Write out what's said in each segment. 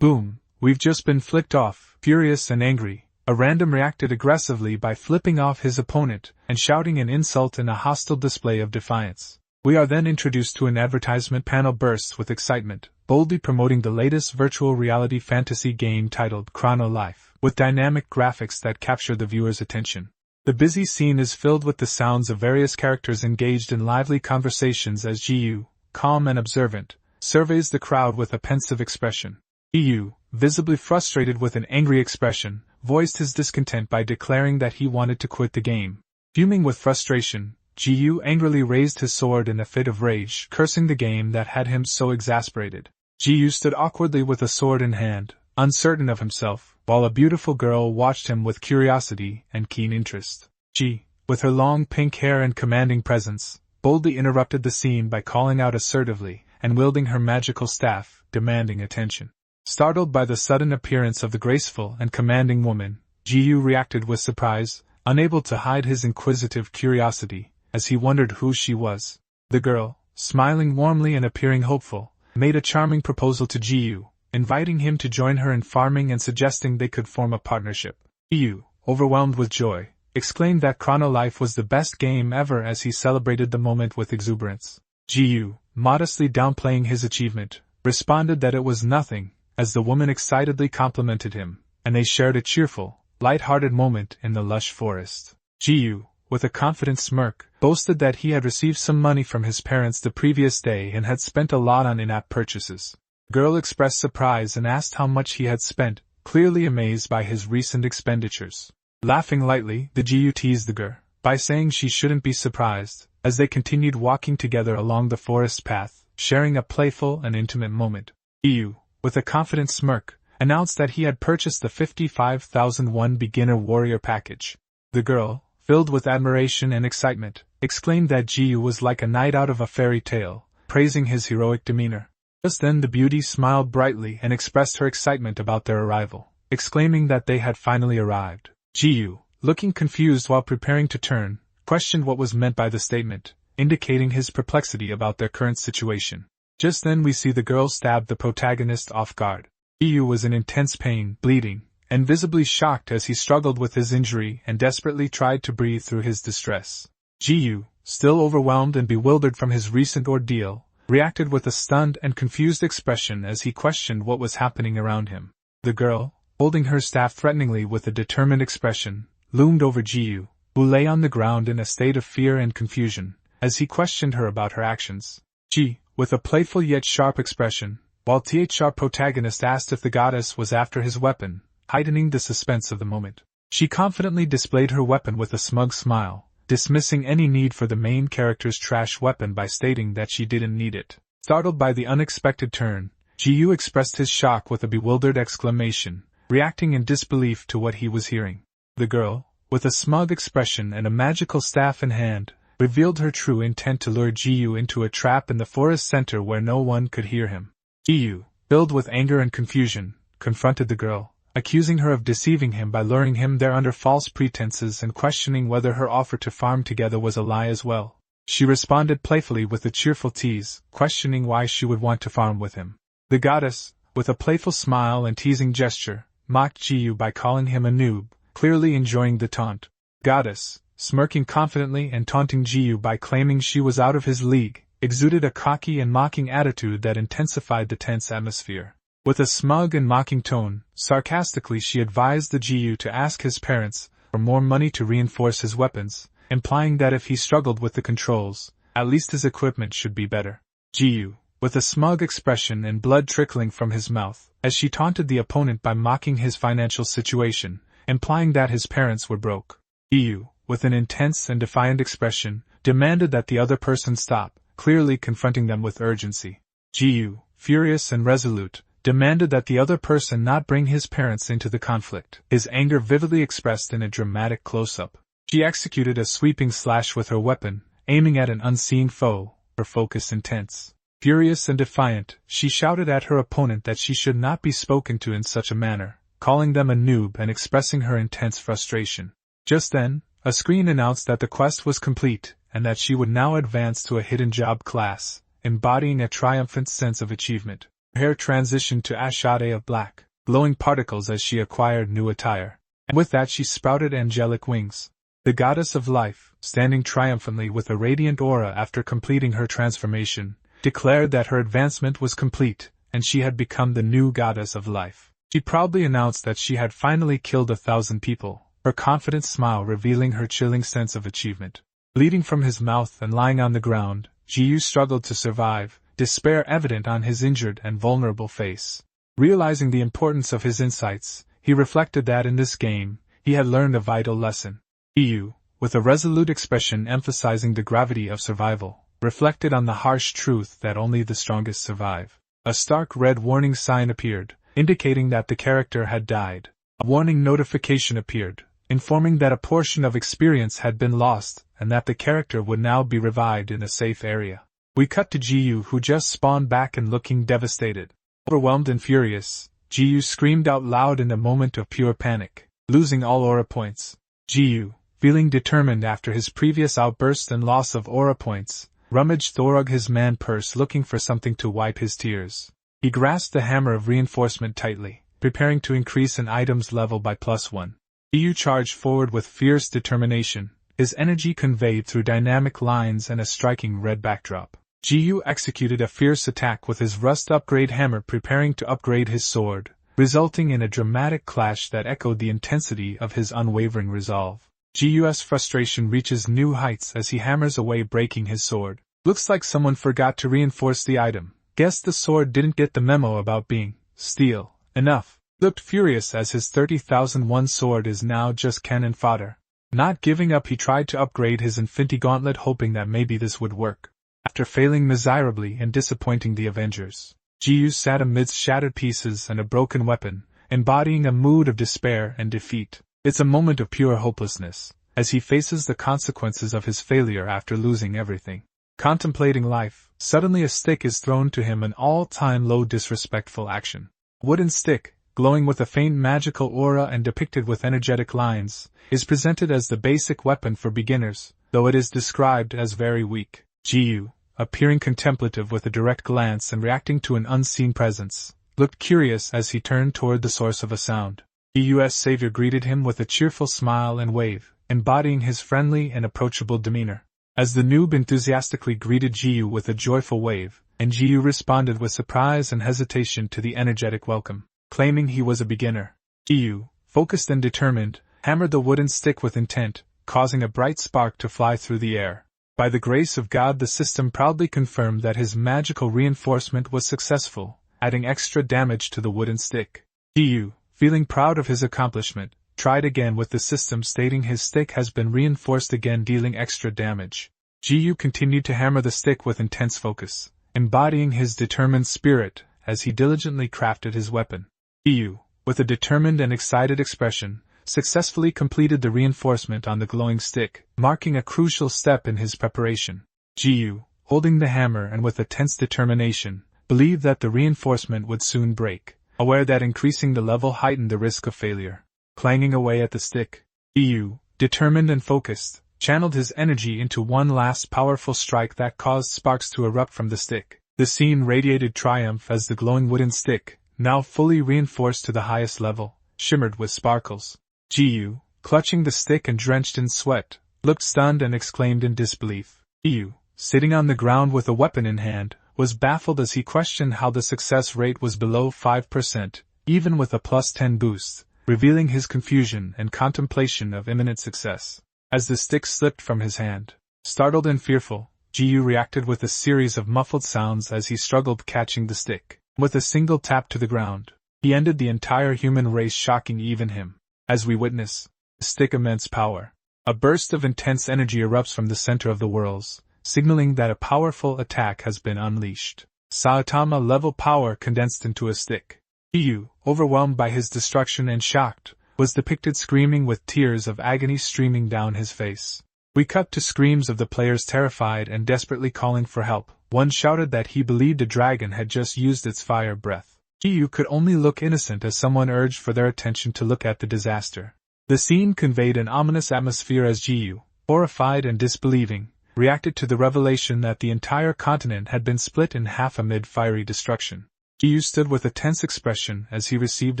Boom, we've just been flicked off. Furious and angry, a random reacted aggressively by flipping off his opponent and shouting an insult in a hostile display of defiance. We are then introduced to an advertisement panel bursts with excitement, boldly promoting the latest virtual reality fantasy game titled Chrono Life, with dynamic graphics that capture the viewer's attention. The busy scene is filled with the sounds of various characters engaged in lively conversations as GU, calm and observant, surveys the crowd with a pensive expression. GU, visibly frustrated with an angry expression, voiced his discontent by declaring that he wanted to quit the game. Fuming with frustration, GU angrily raised his sword in a fit of rage, cursing the game that had him so exasperated. GU stood awkwardly with a sword in hand, uncertain of himself, while a beautiful girl watched him with curiosity and keen interest. She, with her long pink hair and commanding presence, boldly interrupted the scene by calling out assertively and wielding her magical staff, demanding attention. Startled by the sudden appearance of the graceful and commanding woman, GU reacted with surprise, unable to hide his inquisitive curiosity, as he wondered who she was. The girl, smiling warmly and appearing hopeful, made a charming proposal to GU, inviting him to join her in farming and suggesting they could form a partnership. GU, overwhelmed with joy, exclaimed that Chrono Life was the best game ever as he celebrated the moment with exuberance. GU, modestly downplaying his achievement, responded that it was nothing, as the woman excitedly complimented him, and they shared a cheerful, light-hearted moment in the lush forest. GU, with a confident smirk, boasted that he had received some money from his parents the previous day and had spent a lot on in-app purchases. The girl expressed surprise and asked how much he had spent, clearly amazed by his recent expenditures. Laughing lightly, the GU teased the girl by saying she shouldn't be surprised, as they continued walking together along the forest path, sharing a playful and intimate moment. GU, with a confident smirk, announced that he had purchased the 55,001 beginner warrior package. The girl, filled with admiration and excitement, exclaimed that GU was like a knight out of a fairy tale, praising his heroic demeanor. Just then the beauty smiled brightly and expressed her excitement about their arrival, exclaiming that they had finally arrived. GU, looking confused while preparing to turn, questioned what was meant by the statement, indicating his perplexity about their current situation. Just then we see the girl stab the protagonist off guard. GU was in intense pain, bleeding, and visibly shocked as he struggled with his injury and desperately tried to breathe through his distress. GU, still overwhelmed and bewildered from his recent ordeal, reacted with a stunned and confused expression as he questioned what was happening around him. The girl, holding her staff threateningly with a determined expression, loomed over GU, who lay on the ground in a state of fear and confusion, as he questioned her about her actions. She, with a playful yet sharp expression, while our protagonist asked if the goddess was after his weapon, heightening the suspense of the moment. She confidently displayed her weapon with a smug smile, dismissing any need for the main character's trash weapon by stating that she didn't need it. Startled by the unexpected turn, GU expressed his shock with a bewildered exclamation, reacting in disbelief to what he was hearing. The girl, with a smug expression and a magical staff in hand, revealed her true intent to lure GU into a trap in the forest center where no one could hear him. GU, filled with anger and confusion, confronted the girl, accusing her of deceiving him by luring him there under false pretenses and questioning whether her offer to farm together was a lie as well. She responded playfully with a cheerful tease, questioning why she would want to farm with him. The goddess, with a playful smile and teasing gesture, mocked GU by calling him a noob, clearly enjoying the taunt. Goddess, smirking confidently and taunting GU by claiming she was out of his league, exuded a cocky and mocking attitude that intensified the tense atmosphere. With a smug and mocking tone, sarcastically she advised the GU to ask his parents for more money to reinforce his weapons, implying that if he struggled with the controls, at least his equipment should be better. GU, with a smug expression and blood trickling from his mouth, as she taunted the opponent by mocking his financial situation, implying that his parents were broke. GU, with an intense and defiant expression, demanded that the other person stop, clearly confronting them with urgency. GU, furious and resolute, demanded that the other person not bring his parents into the conflict, his anger vividly expressed in a dramatic close-up. She executed a sweeping slash with her weapon, aiming at an unseen foe, her focus intense. Furious and defiant, she shouted at her opponent that she should not be spoken to in such a manner, calling them a noob and expressing her intense frustration. Just then, a screen announced that the quest was complete, and that she would now advance to a hidden job class, embodying a triumphant sense of achievement. Her hair transitioned to ashade of black, glowing particles as she acquired new attire. And with that she sprouted angelic wings. The goddess of life, standing triumphantly with a radiant aura after completing her transformation, declared that her advancement was complete, and she had become the new goddess of life. She proudly announced that she had finally killed 1,000 people, her confident smile revealing her chilling sense of achievement. Bleeding from his mouth and lying on the ground, Jiyu struggled to survive, despair evident on his injured and vulnerable face. Realizing the importance of his insights, he reflected that in this game, he had learned a vital lesson. Jiyu, with a resolute expression emphasizing the gravity of survival, reflected on the harsh truth that only the strongest survive. A stark red warning sign appeared, indicating that the character had died. A warning notification appeared, informing that a portion of experience had been lost and that the character would now be revived in a safe area. We cut to Jiyu, who just spawned back and looking devastated. Overwhelmed and furious, Jiyu screamed out loud in a moment of pure panic, losing all aura points. Jiyu, feeling determined after his previous outburst and loss of aura points, rummaged through his man purse looking for something to wipe his tears. He grasped the hammer of reinforcement tightly, preparing to increase an item's level by +1. Jiyu charged forward with fierce determination, his energy conveyed through dynamic lines and a striking red backdrop. Jiyu executed a fierce attack with his rust upgrade hammer, preparing to upgrade his sword, resulting in a dramatic clash that echoed the intensity of his unwavering resolve. Jiyu's frustration reaches new heights as he hammers away, breaking his sword. Looks like someone forgot to reinforce the item. Guess the sword didn't get the memo about being steel enough. Looked furious as his 30,001 sword is now just cannon fodder. Not giving up, he tried to upgrade his Infinity Gauntlet, hoping that maybe this would work. After failing miserably and disappointing the Avengers, Jiyu sat amidst shattered pieces and a broken weapon, embodying a mood of despair and defeat. It's a moment of pure hopelessness, as he faces the consequences of his failure after losing everything. Contemplating life, suddenly a stick is thrown to him, an all-time low disrespectful action. Wooden stick, glowing with a faint magical aura and depicted with energetic lines, is presented as the basic weapon for beginners, though it is described as very weak. Jiyu, appearing contemplative with a direct glance and reacting to an unseen presence, looked curious as he turned toward the source of a sound. Jiyu's savior greeted him with a cheerful smile and wave, embodying his friendly and approachable demeanor. As the noob enthusiastically greeted Jiyu with a joyful wave, and Jiyu responded with surprise and hesitation to the energetic welcome, claiming he was a beginner. Jiyu, focused and determined, hammered the wooden stick with intent, causing a bright spark to fly through the air. By the grace of God, the system proudly confirmed that his magical reinforcement was successful, adding extra damage to the wooden stick. Jiyu, feeling proud of his accomplishment, tried again with the system stating his stick has been reinforced again, dealing extra damage. Jiyu continued to hammer the stick with intense focus, embodying his determined spirit as he diligently crafted his weapon. Jiyu, with a determined and excited expression, successfully completed the reinforcement on the glowing stick, marking a crucial step in his preparation. Jiyu, holding the hammer and with a tense determination, believed that the reinforcement would soon break, aware that increasing the level heightened the risk of failure. Clanging away at the stick, Jiyu, determined and focused, channeled his energy into one last powerful strike that caused sparks to erupt from the stick. The scene radiated triumph as the glowing wooden stick, now fully reinforced to the highest level, shimmered with sparkles. Jiyu, clutching the stick and drenched in sweat, looked stunned and exclaimed in disbelief. Jiyu, sitting on the ground with a weapon in hand, was baffled as he questioned how the success rate was below 5%, even with a +10 boost, revealing his confusion and contemplation of imminent success. As the stick slipped from his hand, startled and fearful, Jiyu reacted with a series of muffled sounds as he struggled catching the stick. With a single tap to the ground, he ended the entire human race, shocking even him. As we witness the stick immense power, a burst of intense energy erupts from the center of the worlds, signaling that a powerful attack has been unleashed. Saitama-level power condensed into a stick. Jiyu, overwhelmed by his destruction and shocked, was depicted screaming with tears of agony streaming down his face. We cut to screams of the players terrified and desperately calling for help. One shouted that he believed a dragon had just used its fire breath. Jiyu could only look innocent as someone urged for their attention to look at the disaster. The scene conveyed an ominous atmosphere as Jiyu, horrified and disbelieving, reacted to the revelation that the entire continent had been split in half amid fiery destruction. Ji-yu stood with a tense expression as he received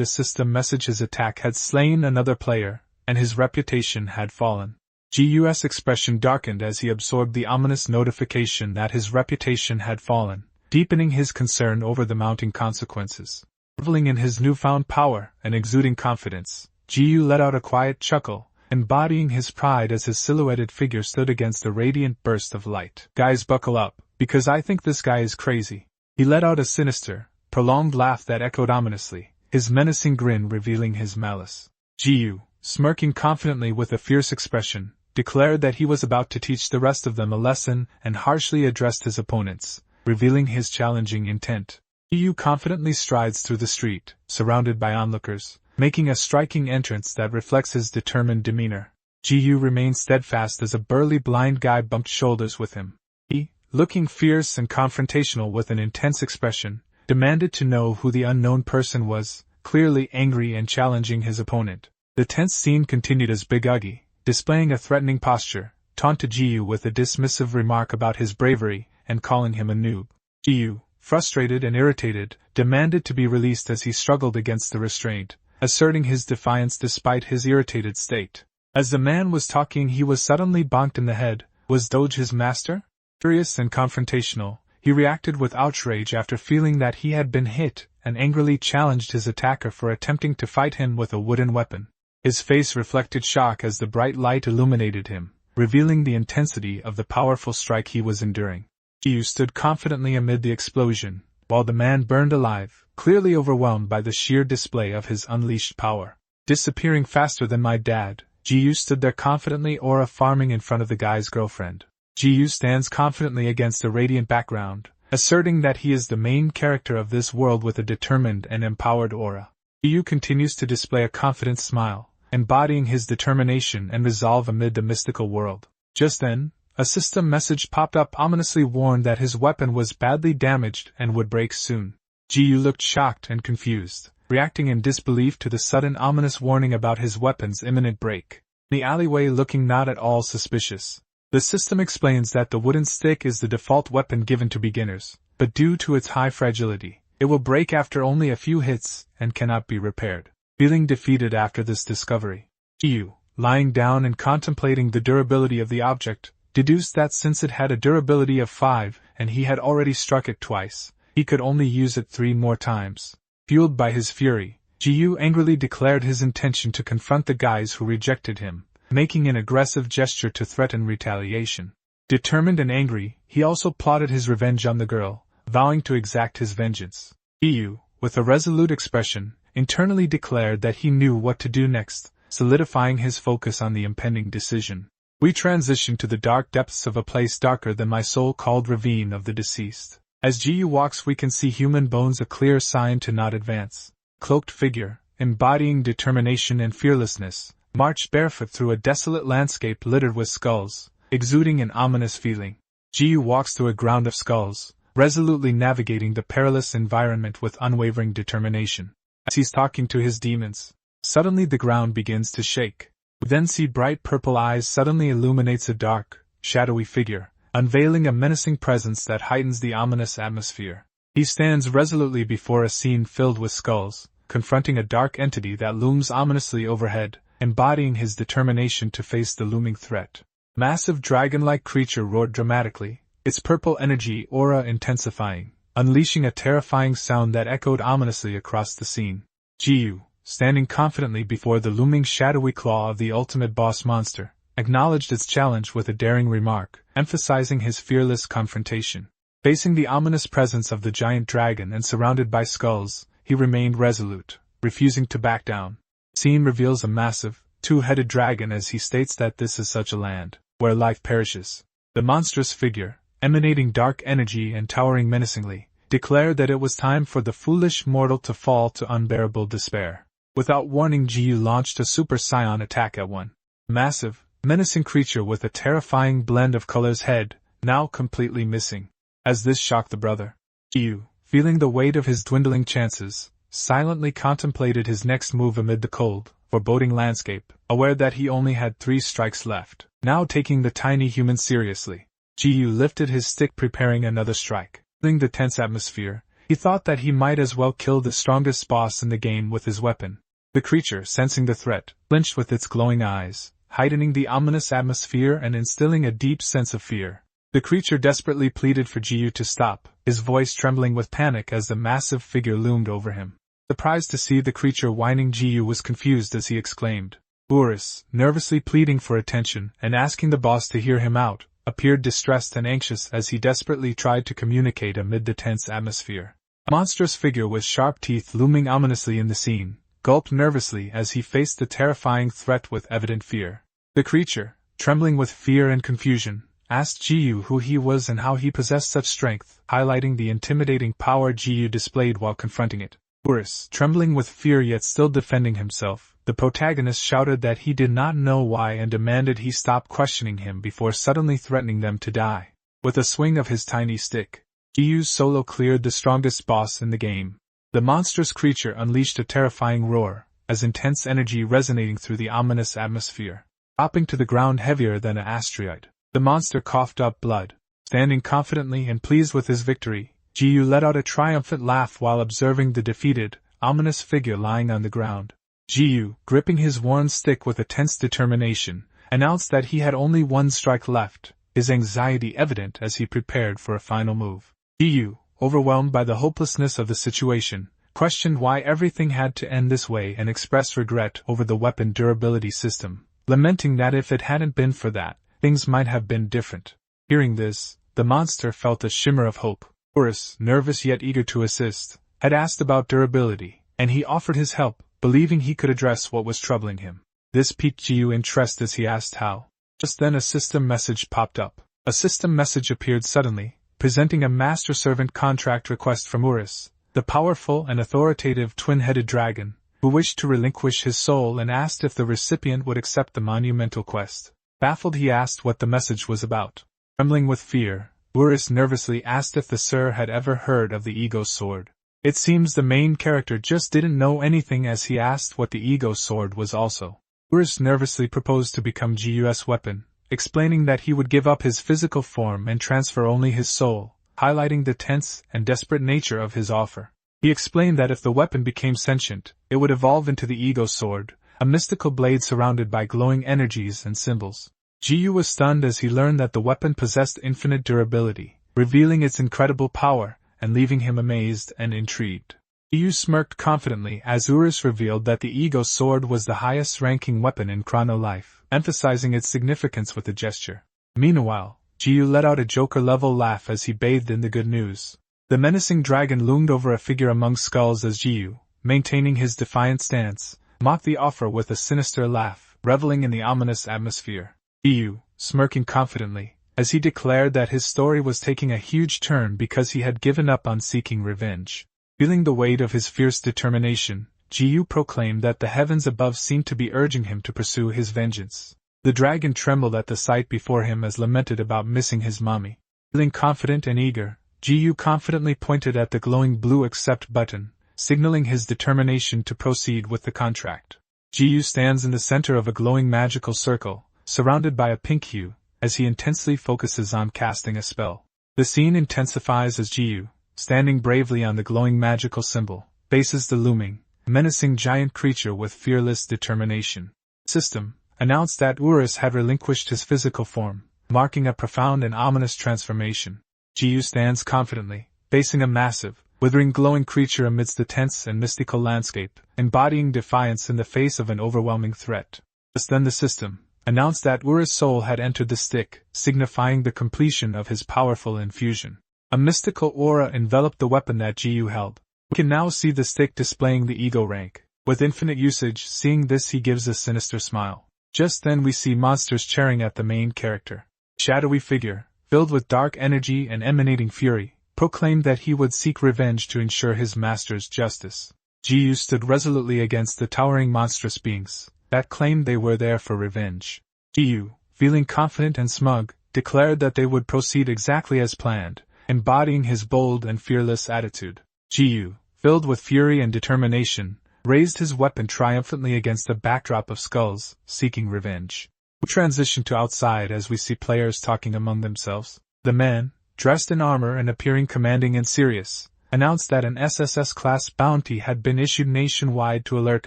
a system message his attack had slain another player, and his reputation had fallen. Ji-yu's expression darkened as he absorbed the ominous notification that his reputation had fallen, deepening his concern over the mounting consequences. Reveling in his newfound power and exuding confidence, Ji-yu let out a quiet chuckle, embodying his pride as his silhouetted figure stood against a radiant burst of light. "Guys, buckle up, because I think this guy is crazy." He let out a sinister, prolonged laugh that echoed ominously, his menacing grin revealing his malice. Ji-yu, smirking confidently with a fierce expression, declared that he was about to teach the rest of them a lesson and harshly addressed his opponents, revealing his challenging intent. Ji-yu confidently strides through the street, surrounded by onlookers, making a striking entrance that reflects his determined demeanor. Ji-yu remained steadfast as a burly blind guy bumped shoulders with him. He, looking fierce and confrontational with an intense expression, demanded to know who the unknown person was, clearly angry and challenging his opponent. The tense scene continued as Big Uggy, displaying a threatening posture, taunted Ji-yu with a dismissive remark about his bravery and calling him a noob. Ji-yu, frustrated and irritated, demanded to be released as he struggled against the restraint, asserting his defiance despite his irritated state. As the man was talking, he was suddenly bonked in the head. Was Doge his master? Furious and confrontational, he reacted with outrage after feeling that he had been hit, and angrily challenged his attacker for attempting to fight him with a wooden weapon. His face reflected shock as the bright light illuminated him, revealing the intensity of the powerful strike he was enduring. Ji-yu stood confidently amid the explosion, while the man burned alive, clearly overwhelmed by the sheer display of his unleashed power. Disappearing faster than my dad, Ji-yu stood there confidently aura farming in front of the guy's girlfriend. Ji-yu stands confidently against a radiant background, asserting that he is the main character of this world with a determined and empowered aura. Ji-yu continues to display a confident smile, embodying his determination and resolve amid the mystical world. Just then, a system message popped up ominously warned that his weapon was badly damaged and would break soon. Ji-yu looked shocked and confused, reacting in disbelief to the sudden ominous warning about his weapon's imminent break. The alleyway looking not at all suspicious. The system explains that the wooden stick is the default weapon given to beginners, but due to its high fragility, it will break after only a few hits and cannot be repaired. Feeling defeated after this discovery, Ji-yu, lying down and contemplating the durability of the object, deduced that since it had a durability of 5 and he had already struck it twice, he could only use it 3 more times. Fueled by his fury, Ji-yu angrily declared his intention to confront the guys who rejected him, making an aggressive gesture to threaten retaliation. Determined and angry, he also plotted his revenge on the girl, vowing to exact his vengeance. Ji-yu, with a resolute expression, internally declared that he knew what to do next, solidifying his focus on the impending decision. We transition to the dark depths of a place darker than my soul called Ravine of the Deceased. As Ji-yu walks, we can see human bones, a clear sign to not advance. Cloaked figure, embodying determination and fearlessness, marched barefoot through a desolate landscape littered with skulls, exuding an ominous feeling. Ji-yu walks through a ground of skulls, resolutely navigating the perilous environment with unwavering determination. As he's talking to his demons, suddenly the ground begins to shake. We then see bright purple eyes suddenly illuminates a dark, shadowy figure, unveiling a menacing presence that heightens the ominous atmosphere. He stands resolutely before a scene filled with skulls, confronting a dark entity that looms ominously overhead, embodying his determination to face the looming threat. Massive dragon-like creature roared dramatically, its purple energy aura intensifying, unleashing a terrifying sound that echoed ominously across the scene. Ji-yu, standing confidently before the looming shadowy claw of the ultimate boss monster, acknowledged its challenge with a daring remark, emphasizing his fearless confrontation. Facing the ominous presence of the giant dragon and surrounded by skulls, he remained resolute, refusing to back down. The scene reveals a massive, two-headed dragon as he states that this is such a land, where life perishes. The monstrous figure, emanating dark energy and towering menacingly, declared that it was time for the foolish mortal to fall to unbearable despair. Without warning, Ji-yu launched a Super Saiyan attack at one massive, menacing creature with a terrifying blend of colors head, now completely missing. As this shocked the brother, Ji-yu, feeling the weight of his dwindling chances, silently contemplated his next move amid the cold, foreboding landscape, aware that he only had 3 strikes left. Now taking the tiny human seriously, Ji-yu lifted his stick preparing another strike. Feeling the tense atmosphere, He thought that he might as well kill the strongest boss in the game with his weapon. The creature, sensing the threat, blinked with its glowing eyes, heightening the ominous atmosphere and instilling a deep sense of fear. The creature desperately pleaded for Jiyu to stop, his voice trembling with panic as the massive figure loomed over him. Surprised to see the creature whining, Jiyu was confused as he exclaimed. Urus, nervously pleading for attention and asking the boss to hear him out, appeared distressed and anxious as he desperately tried to communicate amid the tense atmosphere. A monstrous figure with sharp teeth looming ominously in the scene, gulped nervously as he faced the terrifying threat with evident fear. The creature, trembling with fear and confusion, asked Jiyu who he was and how he possessed such strength, highlighting the intimidating power Jiyu displayed while confronting it. Urus, trembling with fear yet still defending himself, the protagonist shouted that he did not know why and demanded he stop questioning him before suddenly threatening them to die. With a swing of his tiny stick, Jiyu's solo cleared the strongest boss in the game. The monstrous creature unleashed a terrifying roar, as intense energy resonating through the ominous atmosphere. Dropping to the ground heavier than an asteroid, the monster coughed up blood. Standing confidently and pleased with his victory, Jiyu let out a triumphant laugh while observing the defeated, ominous figure lying on the ground. Jiyu, gripping his worn stick with a tense determination, announced that he had only one strike left, his anxiety evident as he prepared for a final move. Jiyu, overwhelmed by the hopelessness of the situation, questioned why everything had to end this way and expressed regret over the weapon durability system, lamenting that if it hadn't been for that, things might have been different. Hearing this, the monster felt a shimmer of hope. Urus, nervous yet eager to assist, had asked about durability, and he offered his help, believing he could address what was troubling him. This piqued Jiu's interest as he asked how. Just then a system message popped up. A system message appeared suddenly, presenting a master-servant contract request from Urus, the powerful and authoritative twin-headed dragon, who wished to relinquish his soul and asked if the recipient would accept the monumental quest. Baffled, he asked what the message was about. Trembling with fear, Urus nervously asked if the Sir had ever heard of the Ego Sword. It seems the main character just didn't know anything as he asked what the Ego Sword was also. Urus nervously proposed to become Jiu's weapon, explaining that he would give up his physical form and transfer only his soul, highlighting the tense and desperate nature of his offer. He explained that if the weapon became sentient, it would evolve into the Ego Sword, a mystical blade surrounded by glowing energies and symbols. Jiu was stunned as he learned that the weapon possessed infinite durability, revealing its incredible power and leaving him amazed and intrigued. Jiu smirked confidently as Urus revealed that the Ego Sword was the highest-ranking weapon in Chrono Life, emphasizing its significance with a gesture. Meanwhile, Jiu let out a Joker-level laugh as he bathed in the good news. The menacing dragon loomed over a figure among skulls as Jiu, maintaining his defiant stance, mocked the offer with a sinister laugh, reveling in the ominous atmosphere. Jiu, smirking confidently, as he declared that his story was taking a huge turn because he had given up on seeking revenge. Feeling the weight of his fierce determination, Jiu proclaimed that the heavens above seemed to be urging him to pursue his vengeance. The dragon trembled at the sight before him as lamented about missing his mommy. Feeling confident and eager, Jiu confidently pointed at the glowing blue accept button, signaling his determination to proceed with the contract. Jiu stands in the center of a glowing magical circle, surrounded by a pink hue, as he intensely focuses on casting a spell. The scene intensifies as Jiu, standing bravely on the glowing magical symbol, faces the looming, menacing giant creature with fearless determination. System announced that Urus had relinquished his physical form, marking a profound and ominous transformation. Jiu stands confidently, facing a massive, withering glowing creature amidst the tense and mystical landscape, embodying defiance in the face of an overwhelming threat. Just then the system announced that Urus' soul had entered the stick, signifying the completion of his powerful infusion. A mystical aura enveloped the weapon that Jiu held. We can now see the stick displaying the ego rank. With infinite usage, seeing this he gives a sinister smile. Just then we see monsters cheering at the main character. Shadowy figure, filled with dark energy and emanating fury, proclaimed that he would seek revenge to ensure his master's justice. Jiu stood resolutely against the towering monstrous beings that claimed they were there for revenge. Jiu, feeling confident and smug, declared that they would proceed exactly as planned, embodying his bold and fearless attitude. Jiu, filled with fury and determination, raised his weapon triumphantly against a backdrop of skulls, seeking revenge. We transition to outside as we see players talking among themselves. The man, dressed in armor and appearing commanding and serious, announced that an SSS-class bounty had been issued nationwide to alert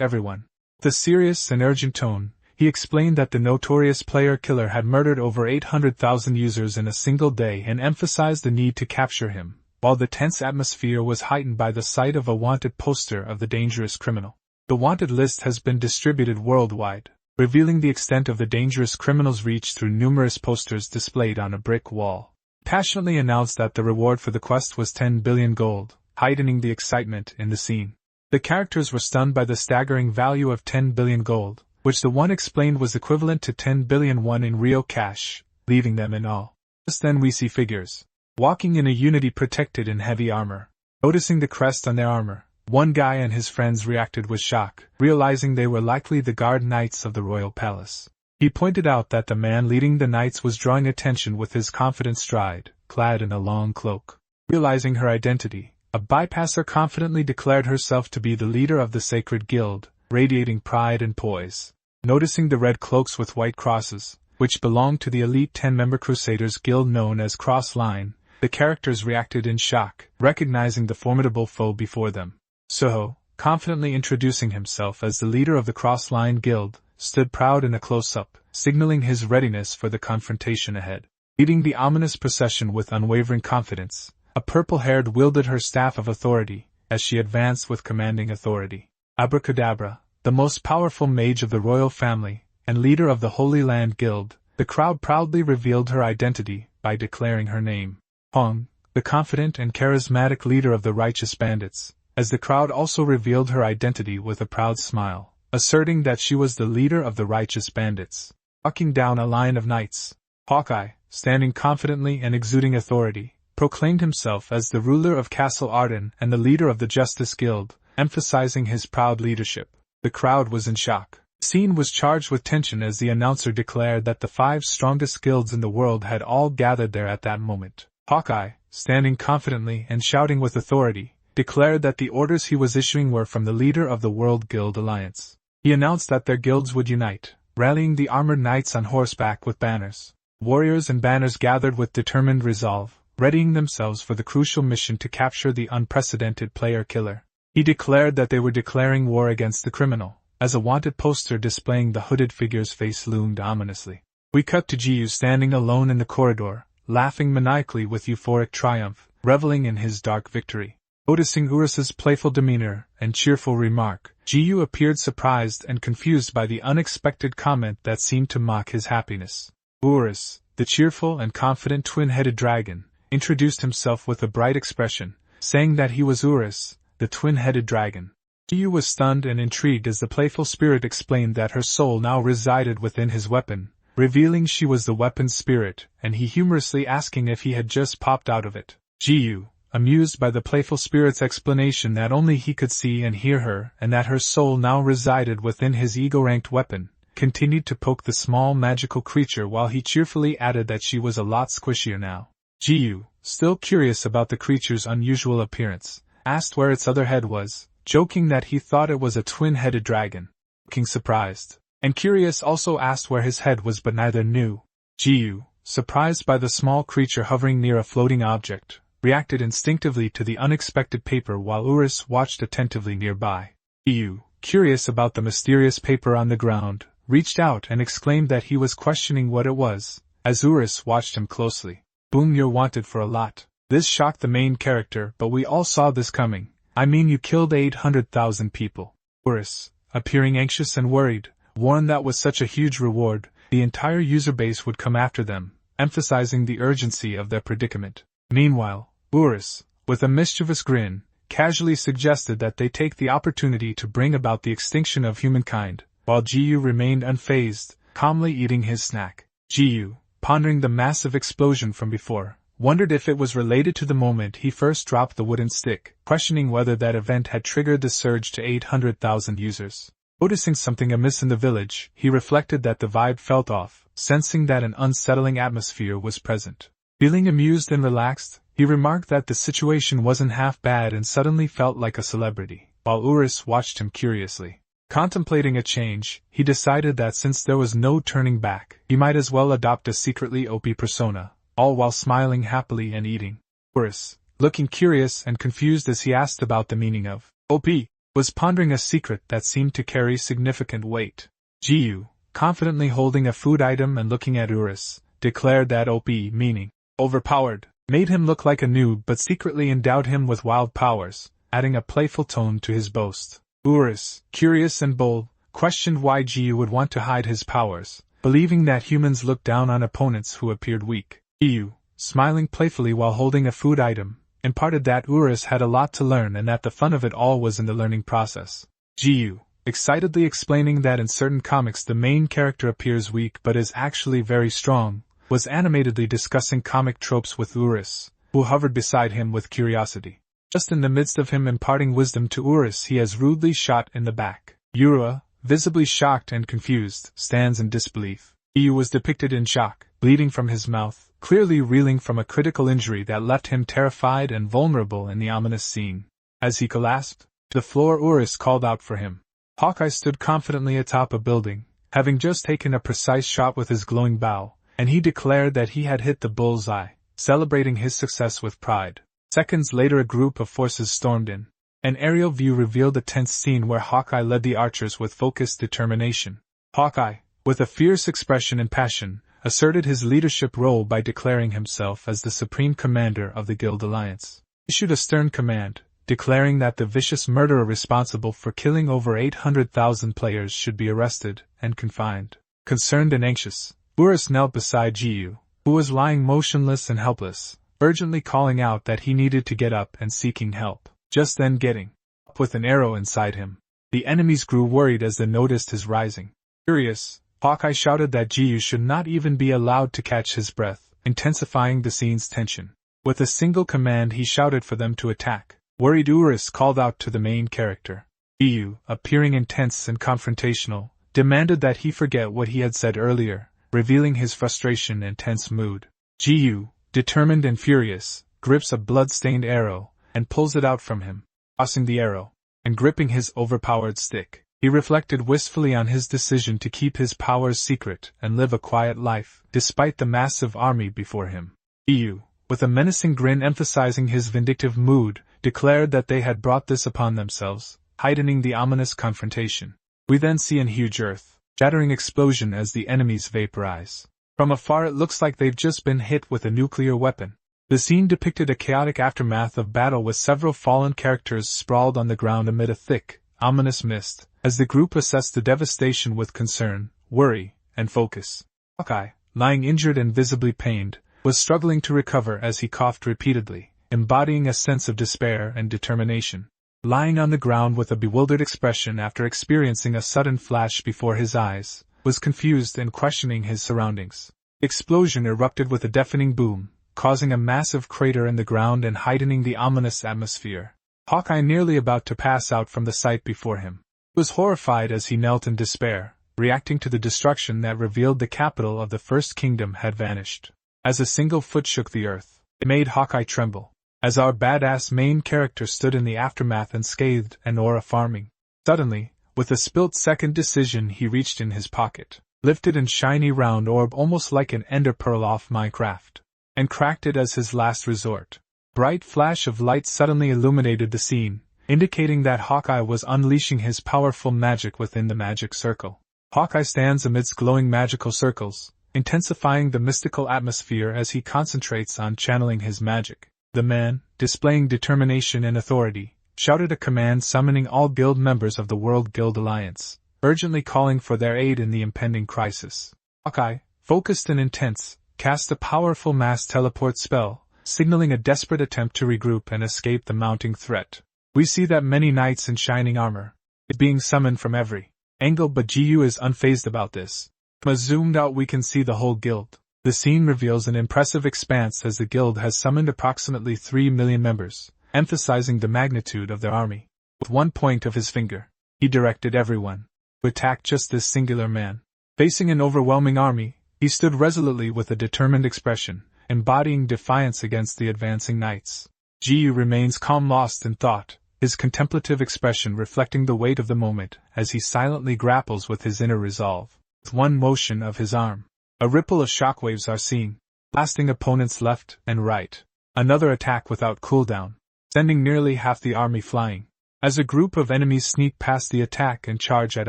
everyone. With a serious and urgent tone, he explained that the notorious player-killer had murdered over 800,000 users in a single day and emphasized the need to capture him, while the tense atmosphere was heightened by the sight of a wanted poster of the dangerous criminal. The wanted list has been distributed worldwide, revealing the extent of the dangerous criminal's reach through numerous posters displayed on a brick wall. Passionately announced that the reward for the quest was 10 billion gold, heightening the excitement in the scene. The characters were stunned by the staggering value of 10 billion gold, which the one explained was equivalent to 10 billion won in real cash, leaving them in awe. Just then we see figures walking in a unity protected in heavy armor. Noticing the crest on their armor, one guy and his friends reacted with shock, realizing they were likely the guard knights of the royal palace. He pointed out that the man leading the knights was drawing attention with his confident stride, clad in a long cloak. Realizing her identity, a bypasser confidently declared herself to be the leader of the sacred guild, radiating pride and poise. Noticing the red cloaks with white crosses, which belonged to the elite 10-member Crusaders Guild known as Cross Line, the characters reacted in shock, recognizing the formidable foe before them. Soho, confidently introducing himself as the leader of the Cross Line Guild, stood proud in a close-up, signaling his readiness for the confrontation ahead. Leading the ominous procession with unwavering confidence, a purple-haired wielded her staff of authority, as she advanced with commanding authority. Abracadabra, the most powerful mage of the royal family, and leader of the Holy Land Guild, the crowd proudly revealed her identity by declaring her name. Hong, the confident and charismatic leader of the righteous bandits, as the crowd also revealed her identity with a proud smile, asserting that she was the leader of the righteous bandits. Walking down a line of knights, Hawkeye, standing confidently and exuding authority, proclaimed himself as the ruler of Castle Arden and the leader of the Justice Guild, emphasizing his proud leadership. The crowd was in shock. The scene was charged with tension as the announcer declared that the 5 strongest guilds in the world had all gathered there at that moment. Hawkeye, standing confidently and shouting with authority, declared that the orders he was issuing were from the leader of the World Guild Alliance. He announced that their guilds would unite, rallying the armored knights on horseback with banners. Warriors and banners gathered with determined resolve, readying themselves for the crucial mission to capture the unprecedented player-killer. He declared that they were declaring war against the criminal, as a wanted poster displaying the hooded figure's face loomed ominously. We cut to Jiyu standing alone in the corridor, laughing maniacally with euphoric triumph, reveling in his dark victory. Noticing Urus's playful demeanor and cheerful remark, Jiyu appeared surprised and confused by the unexpected comment that seemed to mock his happiness. Urus, the cheerful and confident twin-headed dragon, introduced himself with a bright expression, saying that he was Urus, the twin-headed dragon. Jiyu was stunned and intrigued as the playful spirit explained that her soul now resided within his weapon, revealing she was the weapon's spirit, and he humorously asking if he had just popped out of it. Jiyu, amused by the playful spirit's explanation that only he could see and hear her and that her soul now resided within his ego-ranked weapon, continued to poke the small magical creature while he cheerfully added that she was a lot squishier now. Jiyu, still curious about the creature's unusual appearance, asked where its other head was, joking that he thought it was a twin-headed dragon. King surprised, and curious also asked where his head was but neither knew. Jiyu, surprised by the small creature hovering near a floating object, reacted instinctively to the unexpected paper while Urus watched attentively nearby. Jiyu, curious about the mysterious paper on the ground, reached out and exclaimed that he was questioning what it was, as Urus watched him closely. Boom, you're wanted for a lot. This shocked the main character, but we all saw this coming. I mean, you killed 800,000 people. Urus, appearing anxious and worried, warned that with such a huge reward, the entire user base would come after them, emphasizing the urgency of their predicament. Meanwhile, Urus, with a mischievous grin, casually suggested that they take the opportunity to bring about the extinction of humankind, while Jiyu remained unfazed, calmly eating his snack. Jiyu, pondering the massive explosion from before, wondered if it was related to the moment he first dropped the wooden stick, questioning whether that event had triggered the surge to 800,000 users. Noticing something amiss in the village, he reflected that the vibe felt off, sensing that an unsettling atmosphere was present. Feeling amused and relaxed, he remarked that the situation wasn't half bad and suddenly felt like a celebrity, while Urus watched him curiously. Contemplating a change, he decided that since there was no turning back, he might as well adopt a secretly OP persona, all while smiling happily and eating. Urus, looking curious and confused as he asked about the meaning of OP, was pondering a secret that seemed to carry significant weight. Jiyu, confidently holding a food item and looking at Urus, declared that OP, meaning overpowered, made him look like a noob but secretly endowed him with wild powers, adding a playful tone to his boast. Urus, curious and bold, questioned why Jiyu would want to hide his powers, believing that humans looked down on opponents who appeared weak. Jiyu, smiling playfully while holding a food item, imparted that Urus had a lot to learn and that the fun of it all was in the learning process. Jiyu, excitedly explaining that in certain comics the main character appears weak but is actually very strong, was animatedly discussing comic tropes with Urus, who hovered beside him with curiosity. Just in the midst of him imparting wisdom to Urus, he is rudely shot in the back. Urua, visibly shocked and confused, stands in disbelief. Jiyu was depicted in shock, bleeding from his mouth, clearly reeling from a critical injury that left him terrified and vulnerable in the ominous scene. As he collapsed to the floor, Urus called out for him. Hawkeye stood confidently atop a building, having just taken a precise shot with his glowing bow, and he declared that he had hit the bull's eye, celebrating his success with pride. Seconds later, a group of forces stormed in. An aerial view revealed a tense scene where Hawkeye led the archers with focused determination. Hawkeye, with a fierce expression and passion, asserted his leadership role by declaring himself as the supreme commander of the Guild Alliance. He issued a stern command, declaring that the vicious murderer responsible for killing over 800,000 players should be arrested and confined. Concerned and anxious, Urus knelt beside Jiyu, who was lying motionless and helpless, urgently calling out that he needed to get up and seeking help. Just then, getting up with an arrow inside him. The enemies grew worried as they noticed his rising. Furious, Hawkeye shouted that Jiyu should not even be allowed to catch his breath, intensifying the scene's tension. With a single command he shouted for them to attack. Worried Urus called out to the main character. Jiyu, appearing intense and confrontational, demanded that he forget what he had said earlier, revealing his frustration and tense mood. Jiyu, determined and furious, grips a blood-stained arrow and pulls it out from him. Tossing the arrow and gripping his overpowered stick, he reflected wistfully on his decision to keep his powers secret and live a quiet life, despite the massive army before him. Jiyu, with a menacing grin emphasizing his vindictive mood, declared that they had brought this upon themselves, heightening the ominous confrontation. We then see a huge earth-shattering explosion as the enemies vaporize. From afar it looks like they've just been hit with a nuclear weapon. The scene depicted a chaotic aftermath of battle with several fallen characters sprawled on the ground amid a thick, ominous mist, as the group assessed the devastation with concern, worry, and focus. Hawkeye, lying injured and visibly pained, was struggling to recover as he coughed repeatedly, embodying a sense of despair and determination. Lying on the ground with a bewildered expression after experiencing a sudden flash before his eyes, was confused and questioning his surroundings. The explosion erupted with a deafening boom, causing a massive crater in the ground and heightening the ominous atmosphere. Hawkeye, nearly about to pass out from the sight before him, was horrified as he knelt in despair, reacting to the destruction that revealed the capital of the First Kingdom had vanished. As a single foot shook the earth, it made Hawkeye tremble, as our badass main character stood in the aftermath unscathed and aura farming. Suddenly, with a split-second decision, he reached in his pocket, lifted a shiny round orb almost like an ender pearl off Minecraft, and cracked it as his last resort. Bright flash of light suddenly illuminated the scene, indicating that Hawkeye was unleashing his powerful magic within the magic circle. Hawkeye stands amidst glowing magical circles, intensifying the mystical atmosphere as he concentrates on channeling his magic. The man, displaying determination and authority, shouted a command summoning all guild members of the World Guild Alliance, urgently calling for their aid in the impending crisis. Hawkeye, focused and intense, cast a powerful mass teleport spell, signaling a desperate attempt to regroup and escape the mounting threat. We see that many knights in shining armor is being summoned from every angle, but Jiyu is unfazed about this. From a zoomed out we can see the whole guild. The scene reveals an impressive expanse as the guild has summoned approximately 3 million members, emphasizing the magnitude of their army. With one point of his finger, he directed everyone to attack just this singular man. Facing an overwhelming army, he stood resolutely with a determined expression, embodying defiance against the advancing knights. Jiyu remains calm, lost in thought, his contemplative expression reflecting the weight of the moment as he silently grapples with his inner resolve. With one motion of his arm, a ripple of shockwaves are seen, blasting opponents left and right. Another attack without cooldown, sending nearly half the army flying. As a group of enemies sneak past the attack and charge at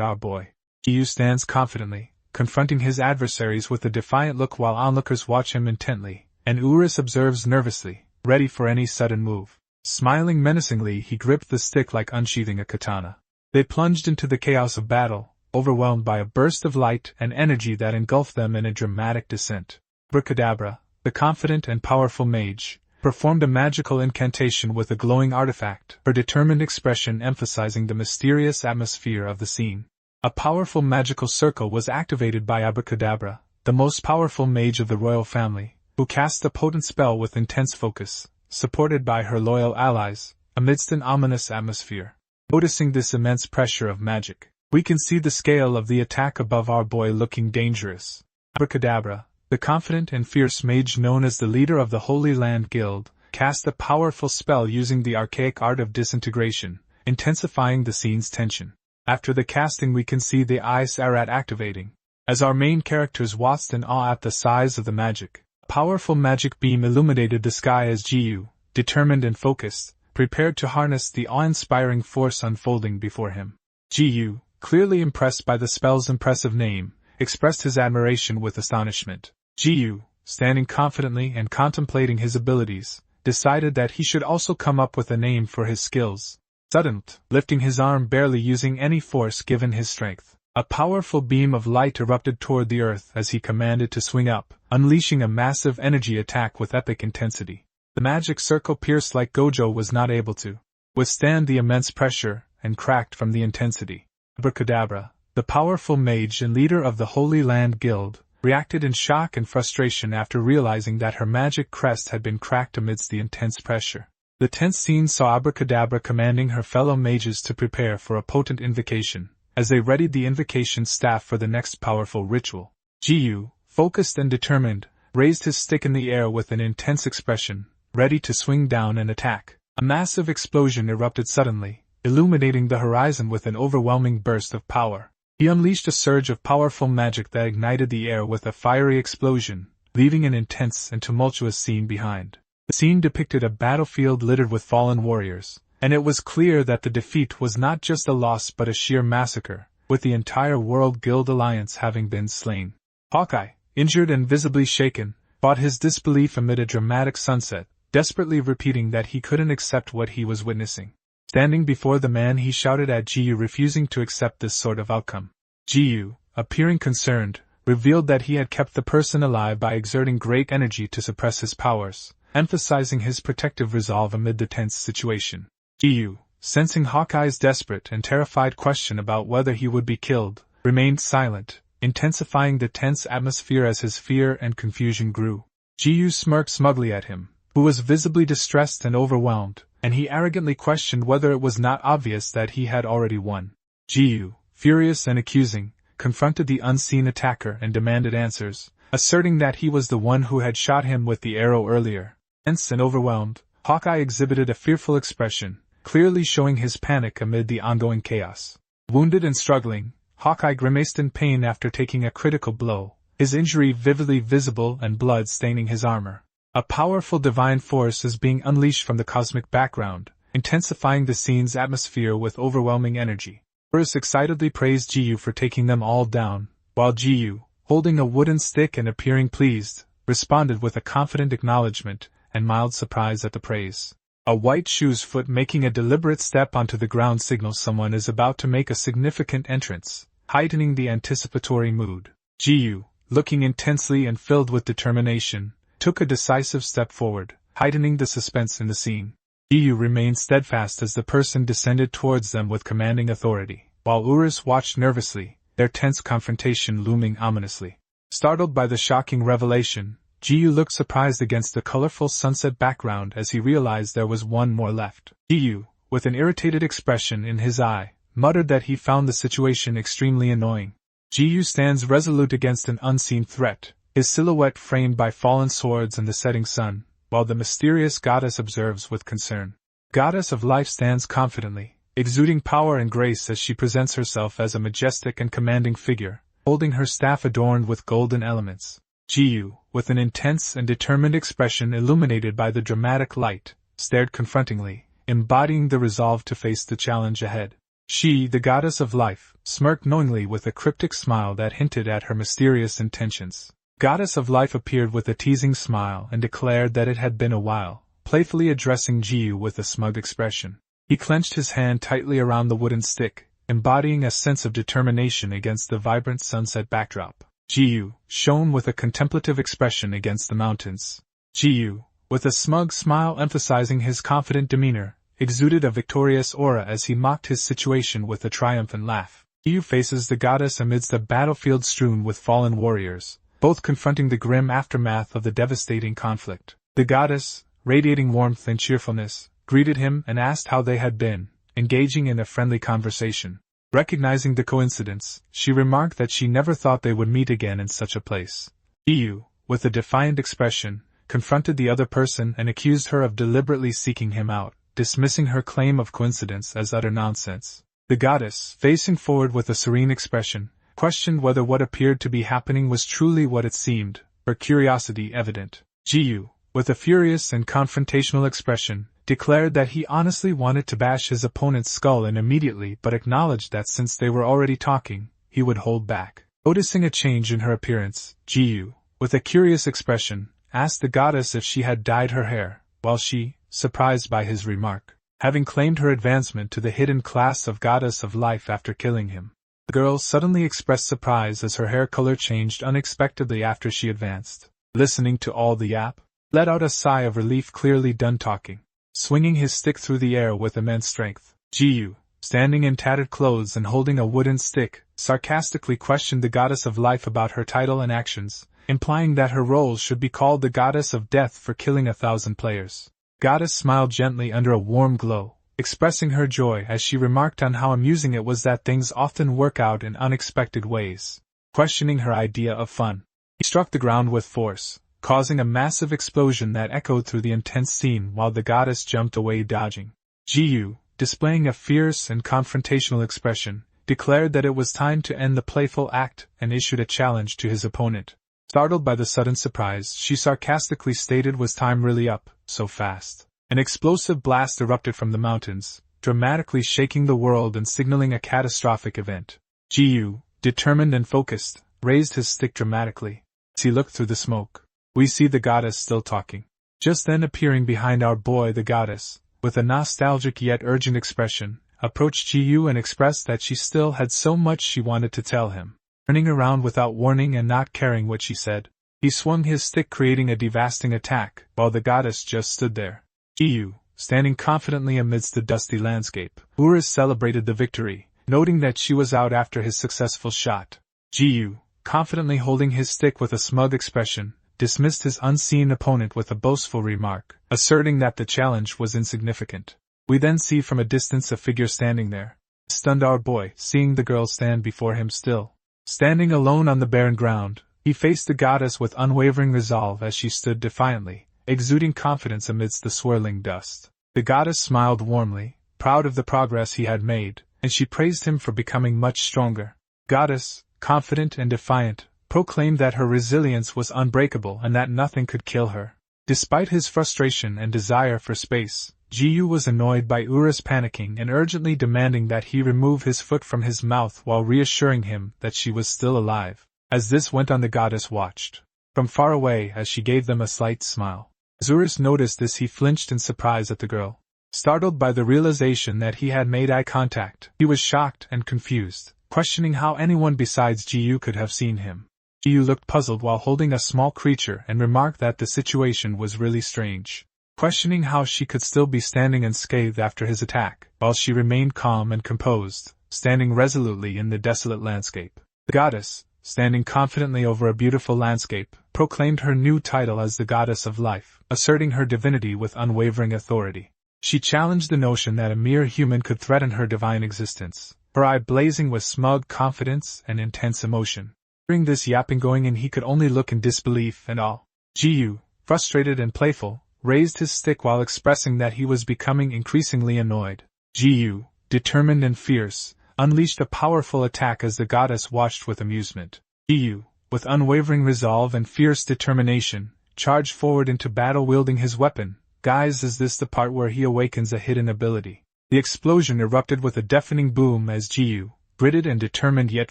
our boy, Jiyu stands confidently, confronting his adversaries with a defiant look while onlookers watch him intently, and Urus observes nervously, ready for any sudden move. Smiling menacingly, he gripped the stick like unsheathing a katana. They plunged into the chaos of battle, overwhelmed by a burst of light and energy that engulfed them in a dramatic descent. Abracadabra, the confident and powerful mage, performed a magical incantation with a glowing artifact, her determined expression emphasizing the mysterious atmosphere of the scene. A powerful magical circle was activated by Abracadabra, the most powerful mage of the royal family, who cast a potent spell with intense focus, supported by her loyal allies, amidst an ominous atmosphere. Noticing this immense pressure of magic, we can see the scale of the attack above our boy looking dangerous. Abracadabra, the confident and fierce mage known as the leader of the Holy Land Guild, cast a powerful spell using the archaic art of disintegration, intensifying the scene's tension. After the casting, we can see the Ice Arat activating. As our main characters watched in awe at the size of the magic, a powerful magic beam illuminated the sky as Jiyu, determined and focused, prepared to harness the awe-inspiring force unfolding before him. Jiyu, clearly impressed by the spell's impressive name, expressed his admiration with astonishment. Jiyu, standing confidently and contemplating his abilities, decided that he should also come up with a name for his skills. Suddenly, lifting his arm barely using any force given his strength, a powerful beam of light erupted toward the earth as he commanded to swing up, unleashing a massive energy attack with epic intensity. The magic circle pierced like Gojo was not able to withstand the immense pressure, and cracked from the intensity. Abracadabra, the powerful mage and leader of the Holy Land Guild, reacted in shock and frustration after realizing that her magic crest had been cracked amidst the intense pressure. The tense scene saw Abracadabra commanding her fellow mages to prepare for a potent invocation, as they readied the invocation staff for the next powerful ritual. Jiyu, focused and determined, raised his stick in the air with an intense expression, ready to swing down and attack. A massive explosion erupted suddenly, illuminating the horizon with an overwhelming burst of power. He unleashed a surge of powerful magic that ignited the air with a fiery explosion, leaving an intense and tumultuous scene behind. The scene depicted a battlefield littered with fallen warriors, and it was clear that the defeat was not just a loss but a sheer massacre, with the entire World Guild Alliance having been slain. Hawkeye, injured and visibly shaken, fought his disbelief amid a dramatic sunset, desperately repeating that he couldn't accept what he was witnessing. Standing before the man, he shouted at Jiyu, refusing to accept this sort of outcome. Jiyu, appearing concerned, revealed that he had kept the person alive by exerting great energy to suppress his powers, emphasizing his protective resolve amid the tense situation. Jiyu, sensing Hawkeye's desperate and terrified question about whether he would be killed, remained silent, intensifying the tense atmosphere as his fear and confusion grew. Jiyu smirked smugly at him, who was visibly distressed and overwhelmed, and he arrogantly questioned whether it was not obvious that he had already won. Jiyu, furious and accusing, confronted the unseen attacker and demanded answers, asserting that he was the one who had shot him with the arrow earlier. Tense and overwhelmed, Hawkeye exhibited a fearful expression, clearly showing his panic amid the ongoing chaos. Wounded and struggling, Hawkeye grimaced in pain after taking a critical blow, his injury vividly visible and blood staining his armor. A powerful divine force is being unleashed from the cosmic background, intensifying the scene's atmosphere with overwhelming energy. Urus excitedly praised Jiyu for taking them all down, while Jiyu, holding a wooden stick and appearing pleased, responded with a confident acknowledgement and mild surprise at the praise. A white shoe's foot making a deliberate step onto the ground signals someone is about to make a significant entrance, heightening the anticipatory mood. Jiyu, looking intensely and filled with determination, took a decisive step forward, heightening the suspense in the scene. Jiyu remained steadfast as the person descended towards them with commanding authority, while Urus watched nervously, their tense confrontation looming ominously. Startled by the shocking revelation, Jiyu looked surprised against the colorful sunset background as he realized there was one more left. Jiyu, with an irritated expression in his eye, muttered that he found the situation extremely annoying. Jiyu stands resolute against an unseen threat, his silhouette framed by fallen swords and the setting sun, while the mysterious goddess observes with concern. Goddess of Life stands confidently, exuding power and grace as she presents herself as a majestic and commanding figure, holding her staff adorned with golden elements. Jiyu, with an intense and determined expression illuminated by the dramatic light, stared confrontingly, embodying the resolve to face the challenge ahead. She, the goddess of life, smirked knowingly with a cryptic smile that hinted at her mysterious intentions. Goddess of Life appeared with a teasing smile and declared that it had been a while, playfully addressing Jiyu with a smug expression. He clenched his hand tightly around the wooden stick, embodying a sense of determination against the vibrant sunset backdrop. Jiyu shone with a contemplative expression against the mountains. Jiyu, with a smug smile emphasizing his confident demeanor, exuded a victorious aura as he mocked his situation with a triumphant laugh. Jiyu faces the goddess amidst a battlefield strewn with fallen warriors, both confronting the grim aftermath of the devastating conflict. The goddess, radiating warmth and cheerfulness, greeted him and asked how they had been, engaging in a friendly conversation. Recognizing the coincidence, she remarked that she never thought they would meet again in such a place. Jiyu, with a defiant expression, confronted the other person and accused her of deliberately seeking him out, dismissing her claim of coincidence as utter nonsense. The goddess, facing forward with a serene expression, questioned whether what appeared to be happening was truly what it seemed, her curiosity evident. Jiyu, with a furious and confrontational expression, declared that he honestly wanted to bash his opponent's skull in immediately but acknowledged that since they were already talking, he would hold back. Noticing a change in her appearance, Jiyu, with a curious expression, asked the goddess if she had dyed her hair, while she, surprised by his remark, having claimed her advancement to the hidden class of goddess of life after killing him. The girl suddenly expressed surprise as her hair color changed unexpectedly after she advanced. Listening to all the yap, let out a sigh of relief, clearly done talking. Swinging his stick through the air with immense strength, Jiyu, standing in tattered clothes and holding a wooden stick, sarcastically questioned the goddess of life about her title and actions, implying that her role should be called the goddess of death for killing 1,000 players. Goddess smiled gently under a warm glow, expressing her joy as she remarked on how amusing it was that things often work out in unexpected ways. Questioning her idea of fun, he struck the ground with force, causing a massive explosion that echoed through the intense scene while the goddess jumped away dodging. Jiyu, displaying a fierce and confrontational expression, declared that it was time to end the playful act and issued a challenge to his opponent. Startled by the sudden surprise, she sarcastically stated, "Was time really up, so fast?" An explosive blast erupted from the mountains, dramatically shaking the world and signaling a catastrophic event. Jiyu, determined and focused, raised his stick dramatically. As he looked through the smoke, we see the goddess still talking. Just then appearing behind our boy, the goddess, with a nostalgic yet urgent expression, approached Jiyu and expressed that she still had so much she wanted to tell him. Turning around without warning and not caring what she said, he swung his stick, creating a devastating attack, while the goddess just stood there. Jiyu, standing confidently amidst the dusty landscape, Urus celebrated the victory, noting that she was out after his successful shot. Jiyu, confidently holding his stick with a smug expression, dismissed his unseen opponent with a boastful remark, asserting that the challenge was insignificant. We then see from a distance a figure standing there. Stunned our boy, seeing the girl stand before him still. Standing alone on the barren ground, he faced the goddess with unwavering resolve as she stood defiantly, exuding confidence amidst the swirling dust. The goddess smiled warmly, proud of the progress he had made, and she praised him for becoming much stronger. Goddess, confident and defiant, proclaimed that her resilience was unbreakable and that nothing could kill her. Despite his frustration and desire for space, Jiyu was annoyed by Urus panicking and urgently demanding that he remove his foot from his mouth while reassuring him that she was still alive. As this went on, the goddess watched from far away as she gave them a slight smile. As Urus noticed this, he flinched in surprise at the girl. Startled by the realization that he had made eye contact, he was shocked and confused, questioning how anyone besides Jiyu could have seen him. Jiyu looked puzzled while holding a small creature and remarked that the situation was really strange, questioning how she could still be standing unscathed after his attack, while she remained calm and composed, standing resolutely in the desolate landscape. The goddess, standing confidently over a beautiful landscape, proclaimed her new title as the Goddess of Life, asserting her divinity with unwavering authority. She challenged the notion that a mere human could threaten her divine existence, her eye blazing with smug confidence and intense emotion. Hearing this yapping going in, he could only look in disbelief and awe. Jiyu, frustrated and playful, raised his stick while expressing that he was becoming increasingly annoyed. Jiyu, determined and fierce, unleashed a powerful attack as the goddess watched with amusement. Jiyu, with unwavering resolve and fierce determination, charged forward into battle wielding his weapon. Guys, is this the part where he awakens a hidden ability? The explosion erupted with a deafening boom as Jiyu, gritted and determined yet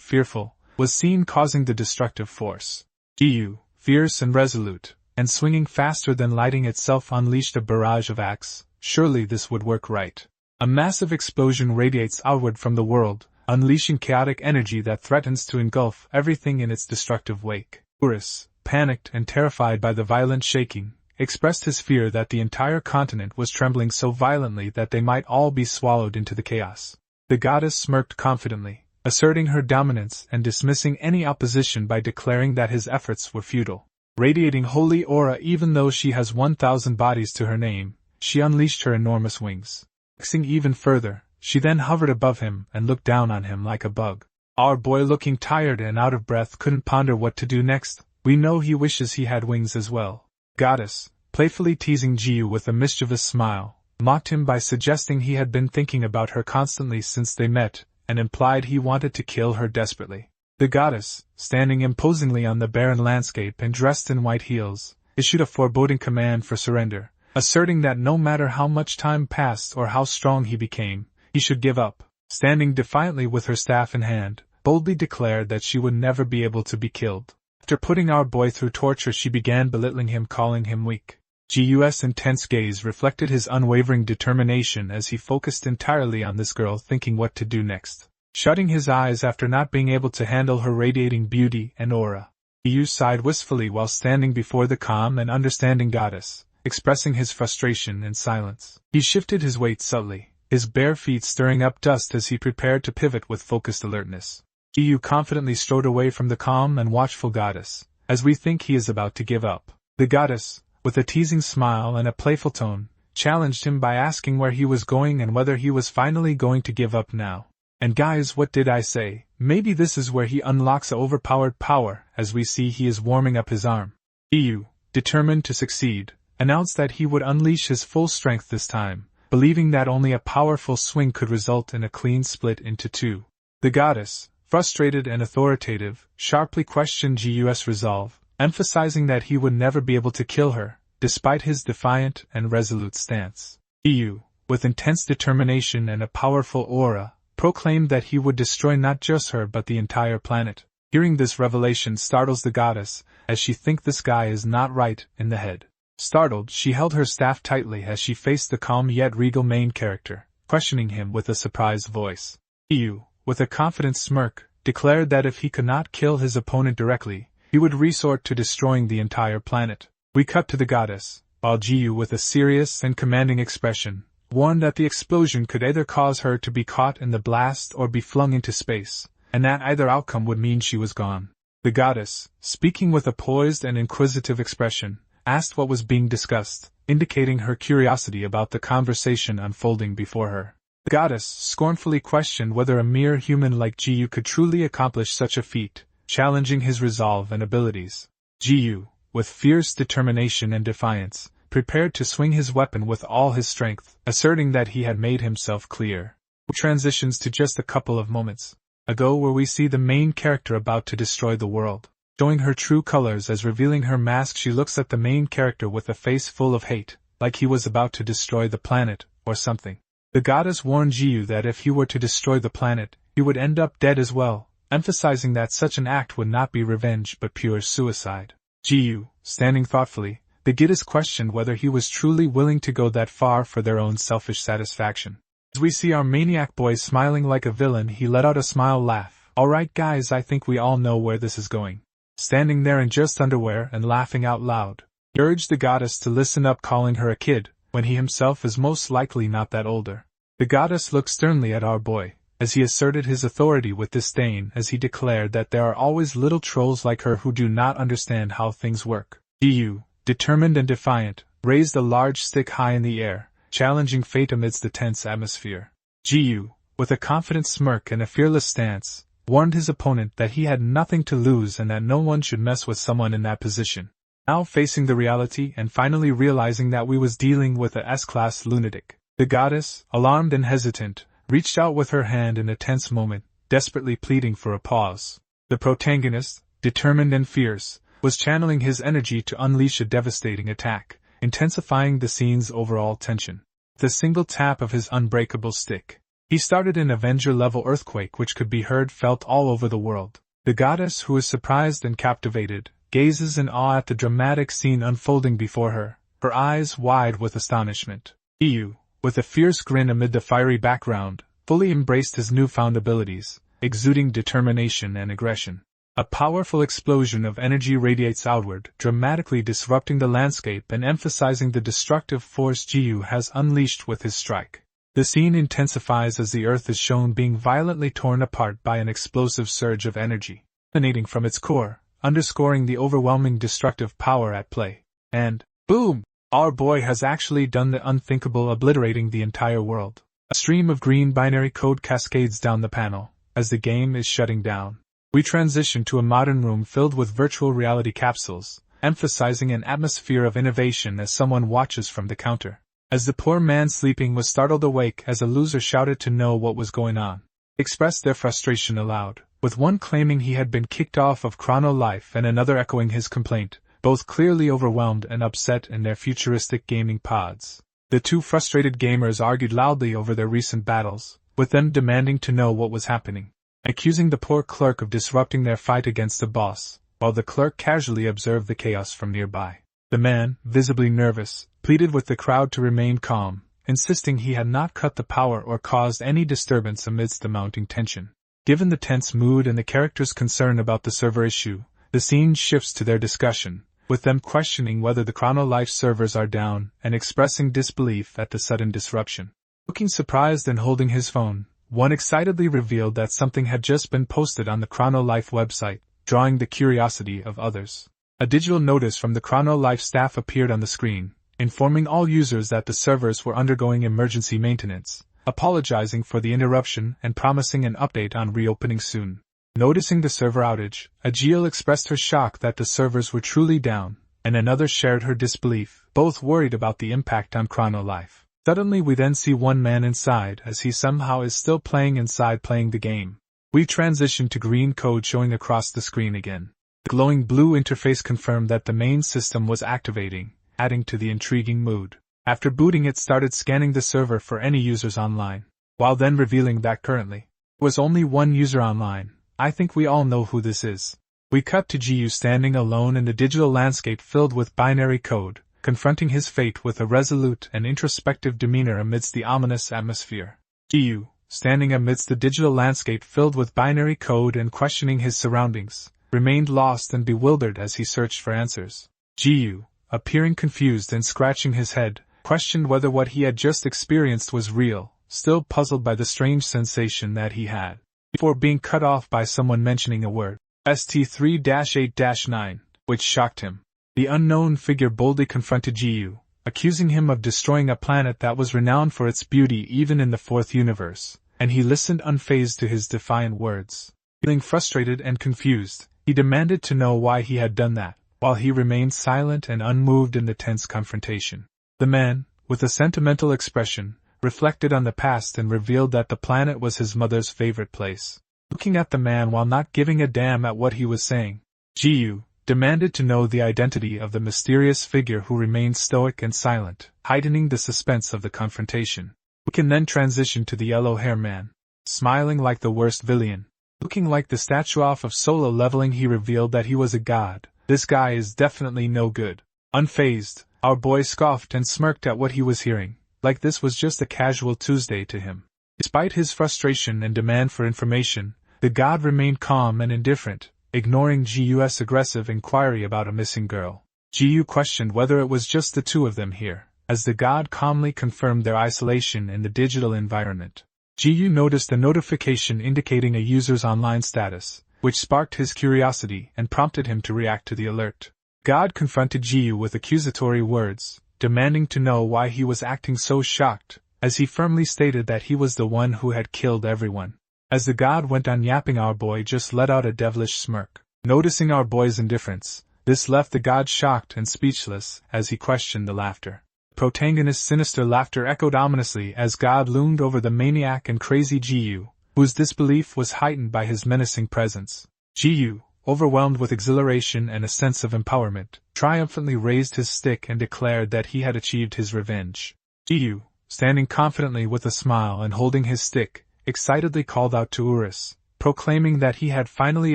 fearful, was seen causing the destructive force. Jiyu, fierce and resolute, and swinging faster than lighting itself, unleashed a barrage of acts. Surely this would work right. A massive explosion radiates outward from the world, unleashing chaotic energy that threatens to engulf everything in its destructive wake. Urus, panicked and terrified by the violent shaking, expressed his fear that the entire continent was trembling so violently that they might all be swallowed into the chaos. The goddess smirked confidently, asserting her dominance and dismissing any opposition by declaring that his efforts were futile. Radiating holy aura even though she has 1,000 bodies to her name, she unleashed her enormous wings. Flexing even further, she then hovered above him and looked down on him like a bug. Our boy, looking tired and out of breath, couldn't ponder what to do next. We know he wishes he had wings as well. Goddess, playfully teasing Jiyu with a mischievous smile, mocked him by suggesting he had been thinking about her constantly since they met, and implied he wanted to kill her desperately. The goddess, standing imposingly on the barren landscape and dressed in white heels, issued a foreboding command for surrender, asserting that no matter how much time passed or how strong he became, he should give up. Standing defiantly with her staff in hand, boldly declared that she would never be able to be killed. After putting our boy through torture, she began belittling him, calling him weak. Gus's intense gaze reflected his unwavering determination as he focused entirely on this girl, thinking what to do next. Shutting his eyes after not being able to handle her radiating beauty and aura, Gus sighed wistfully while standing before the calm and understanding goddess, expressing his frustration in silence. He shifted his weight subtly, his bare feet stirring up dust as he prepared to pivot with focused alertness. Gus confidently strode away from the calm and watchful goddess, as we think he is about to give up. The goddess, with a teasing smile and a playful tone, challenged him by asking where he was going and whether he was finally going to give up now. And guys, what did I say? Maybe this is where he unlocks a overpowered power, as we see he is warming up his arm. Gus, determined to succeed, announced that he would unleash his full strength this time, believing that only a powerful swing could result in a clean split into two. The goddess, frustrated and authoritative, sharply questioned Gus's resolve, emphasizing that he would never be able to kill her, despite his defiant and resolute stance. Gus, with intense determination and a powerful aura, proclaimed that he would destroy not just her but the entire planet. Hearing this revelation startles the goddess, as she thinks this guy is not right in the head. Startled, she held her staff tightly as she faced the calm yet regal main character, questioning him with a surprised voice. Gus, with a confident smirk, declared that if he could not kill his opponent directly, he would resort to destroying the entire planet. We cut to the goddess, while Gus, with a serious and commanding expression, warned that the explosion could either cause her to be caught in the blast or be flung into space, and that either outcome would mean she was gone. The goddess, speaking with a poised and inquisitive expression, asked what was being discussed, indicating her curiosity about the conversation unfolding before her. The goddess scornfully questioned whether a mere human like Gus could truly accomplish such a feat, challenging his resolve and abilities. Gus, with fierce determination and defiance, prepared to swing his weapon with all his strength, asserting that he had made himself clear. Transitions to just a couple of moments ago where we see the main character about to destroy the world. Showing her true colors as revealing her mask, she looks at the main character with a face full of hate, like he was about to destroy the planet, or something. The goddess warned Gus that if he were to destroy the planet, he would end up dead as well, emphasizing that such an act would not be revenge but pure suicide. Gus, standing thoughtfully, the goddess questioned whether he was truly willing to go that far for their own selfish satisfaction. As we see our maniac boy smiling like a villain, he let out a smile laugh. Alright guys, I think we all know where this is going. Standing there in just underwear and laughing out loud, he urged the goddess to listen up, calling her a kid, when he himself is most likely not that older. The goddess looked sternly at our boy, as he asserted his authority with disdain as he declared that there are always little trolls like her who do not understand how things work. Gus, determined and defiant, raised a large stick high in the air, challenging fate amidst the tense atmosphere. Gus, with a confident smirk and a fearless stance, warned his opponent that he had nothing to lose and that no one should mess with someone in that position. Now facing the reality and finally realizing that we was dealing with a S-class lunatic, the goddess, alarmed and hesitant, reached out with her hand in a tense moment, desperately pleading for a pause. The protagonist, determined and fierce, was channeling his energy to unleash a devastating attack, intensifying the scene's overall tension. With a single tap of his unbreakable stick, he started an Avenger-level earthquake which could be heard felt all over the world. The goddess, who is surprised and captivated, gazes in awe at the dramatic scene unfolding before her, her eyes wide with astonishment. Jiyu, with a fierce grin amid the fiery background, fully embraced his newfound abilities, exuding determination and aggression. A powerful explosion of energy radiates outward, dramatically disrupting the landscape and emphasizing the destructive force Jiyu has unleashed with his strike. The scene intensifies as the earth is shown being violently torn apart by an explosive surge of energy, emanating from its core, underscoring the overwhelming destructive power at play. And, boom! Our boy has actually done the unthinkable, obliterating the entire world. A stream of green binary code cascades down the panel, as the game is shutting down. We transition to a modern room filled with virtual reality capsules, emphasizing an atmosphere of innovation as someone watches from the counter. As the poor man sleeping was startled awake as a loser shouted to know what was going on, expressed their frustration aloud, with one claiming he had been kicked off of Chrono Life and another echoing his complaint, both clearly overwhelmed and upset in their futuristic gaming pods. The two frustrated gamers argued loudly over their recent battles, with them demanding to know what was happening, accusing the poor clerk of disrupting their fight against the boss, while the clerk casually observed the chaos from nearby. The man, visibly nervous, pleaded with the crowd to remain calm, insisting he had not cut the power or caused any disturbance amidst the mounting tension. Given the tense mood and the characters' concern about the server issue, the scene shifts to their discussion, with them questioning whether the Chrono Life servers are down and expressing disbelief at the sudden disruption. Looking surprised and holding his phone, one excitedly revealed that something had just been posted on the Chrono Life website, drawing the curiosity of others. A digital notice from the Chrono Life staff appeared on the screen, informing all users that the servers were undergoing emergency maintenance, apologizing for the interruption and promising an update on reopening soon. Noticing the server outage, Ajiel expressed her shock that the servers were truly down, and another shared her disbelief, both worried about the impact on Chrono Life. Suddenly we then see one man inside as he somehow is still playing inside playing the game. We transition to green code showing across the screen again. The glowing blue interface confirmed that the main system was activating, adding to the intriguing mood. After booting it started scanning the server for any users online, while then revealing that currently was only one user online. I think we all know who this is. We cut to Jiyu standing alone in the digital landscape filled with binary code, confronting his fate with a resolute and introspective demeanor amidst the ominous atmosphere. Jiyu, standing amidst the digital landscape filled with binary code and questioning his surroundings, remained lost and bewildered as he searched for answers. Jiyu, appearing confused and scratching his head, questioned whether what he had just experienced was real, still puzzled by the strange sensation that he had. Before being cut off by someone mentioning a word, ST3-8-9, which shocked him. The unknown figure boldly confronted Jiyu, accusing him of destroying a planet that was renowned for its beauty even in the fourth universe, and he listened unfazed to his defiant words. Feeling frustrated and confused, he demanded to know why he had done that, while he remained silent and unmoved in the tense confrontation. The man, with a sentimental expression, reflected on the past and revealed that the planet was his mother's favorite place. Looking at the man while not giving a damn at what he was saying, Jiyu demanded to know the identity of the mysterious figure who remained stoic and silent, heightening the suspense of the confrontation. We can then transition to the yellow-haired man, smiling like the worst villain. Looking like the statue off of Solo Leveling, he revealed that he was a god. This guy is definitely no good. Unfazed, our boy scoffed and smirked at what he was hearing, like this was just a casual Tuesday to him. Despite his frustration and demand for information, the god remained calm and indifferent, ignoring Jiyu's aggressive inquiry about a missing girl. Jiyu questioned whether it was just the two of them here, as the god calmly confirmed their isolation in the digital environment. Jiyu noticed a notification indicating a user's online status, which sparked his curiosity and prompted him to react to the alert. God confronted Jiyu with accusatory words, demanding to know why he was acting so shocked, as he firmly stated that he was the one who had killed everyone. As the god went on yapping, our boy just let out a devilish smirk. Noticing our boy's indifference, this left the god shocked and speechless as he questioned the laughter. Protagonist's sinister laughter echoed ominously as God loomed over the maniac and crazy Jiyu, whose disbelief was heightened by his menacing presence. Jiyu, overwhelmed with exhilaration and a sense of empowerment, triumphantly raised his stick and declared that he had achieved his revenge. Jiyu, standing confidently with a smile and holding his stick, excitedly called out to Urus, proclaiming that he had finally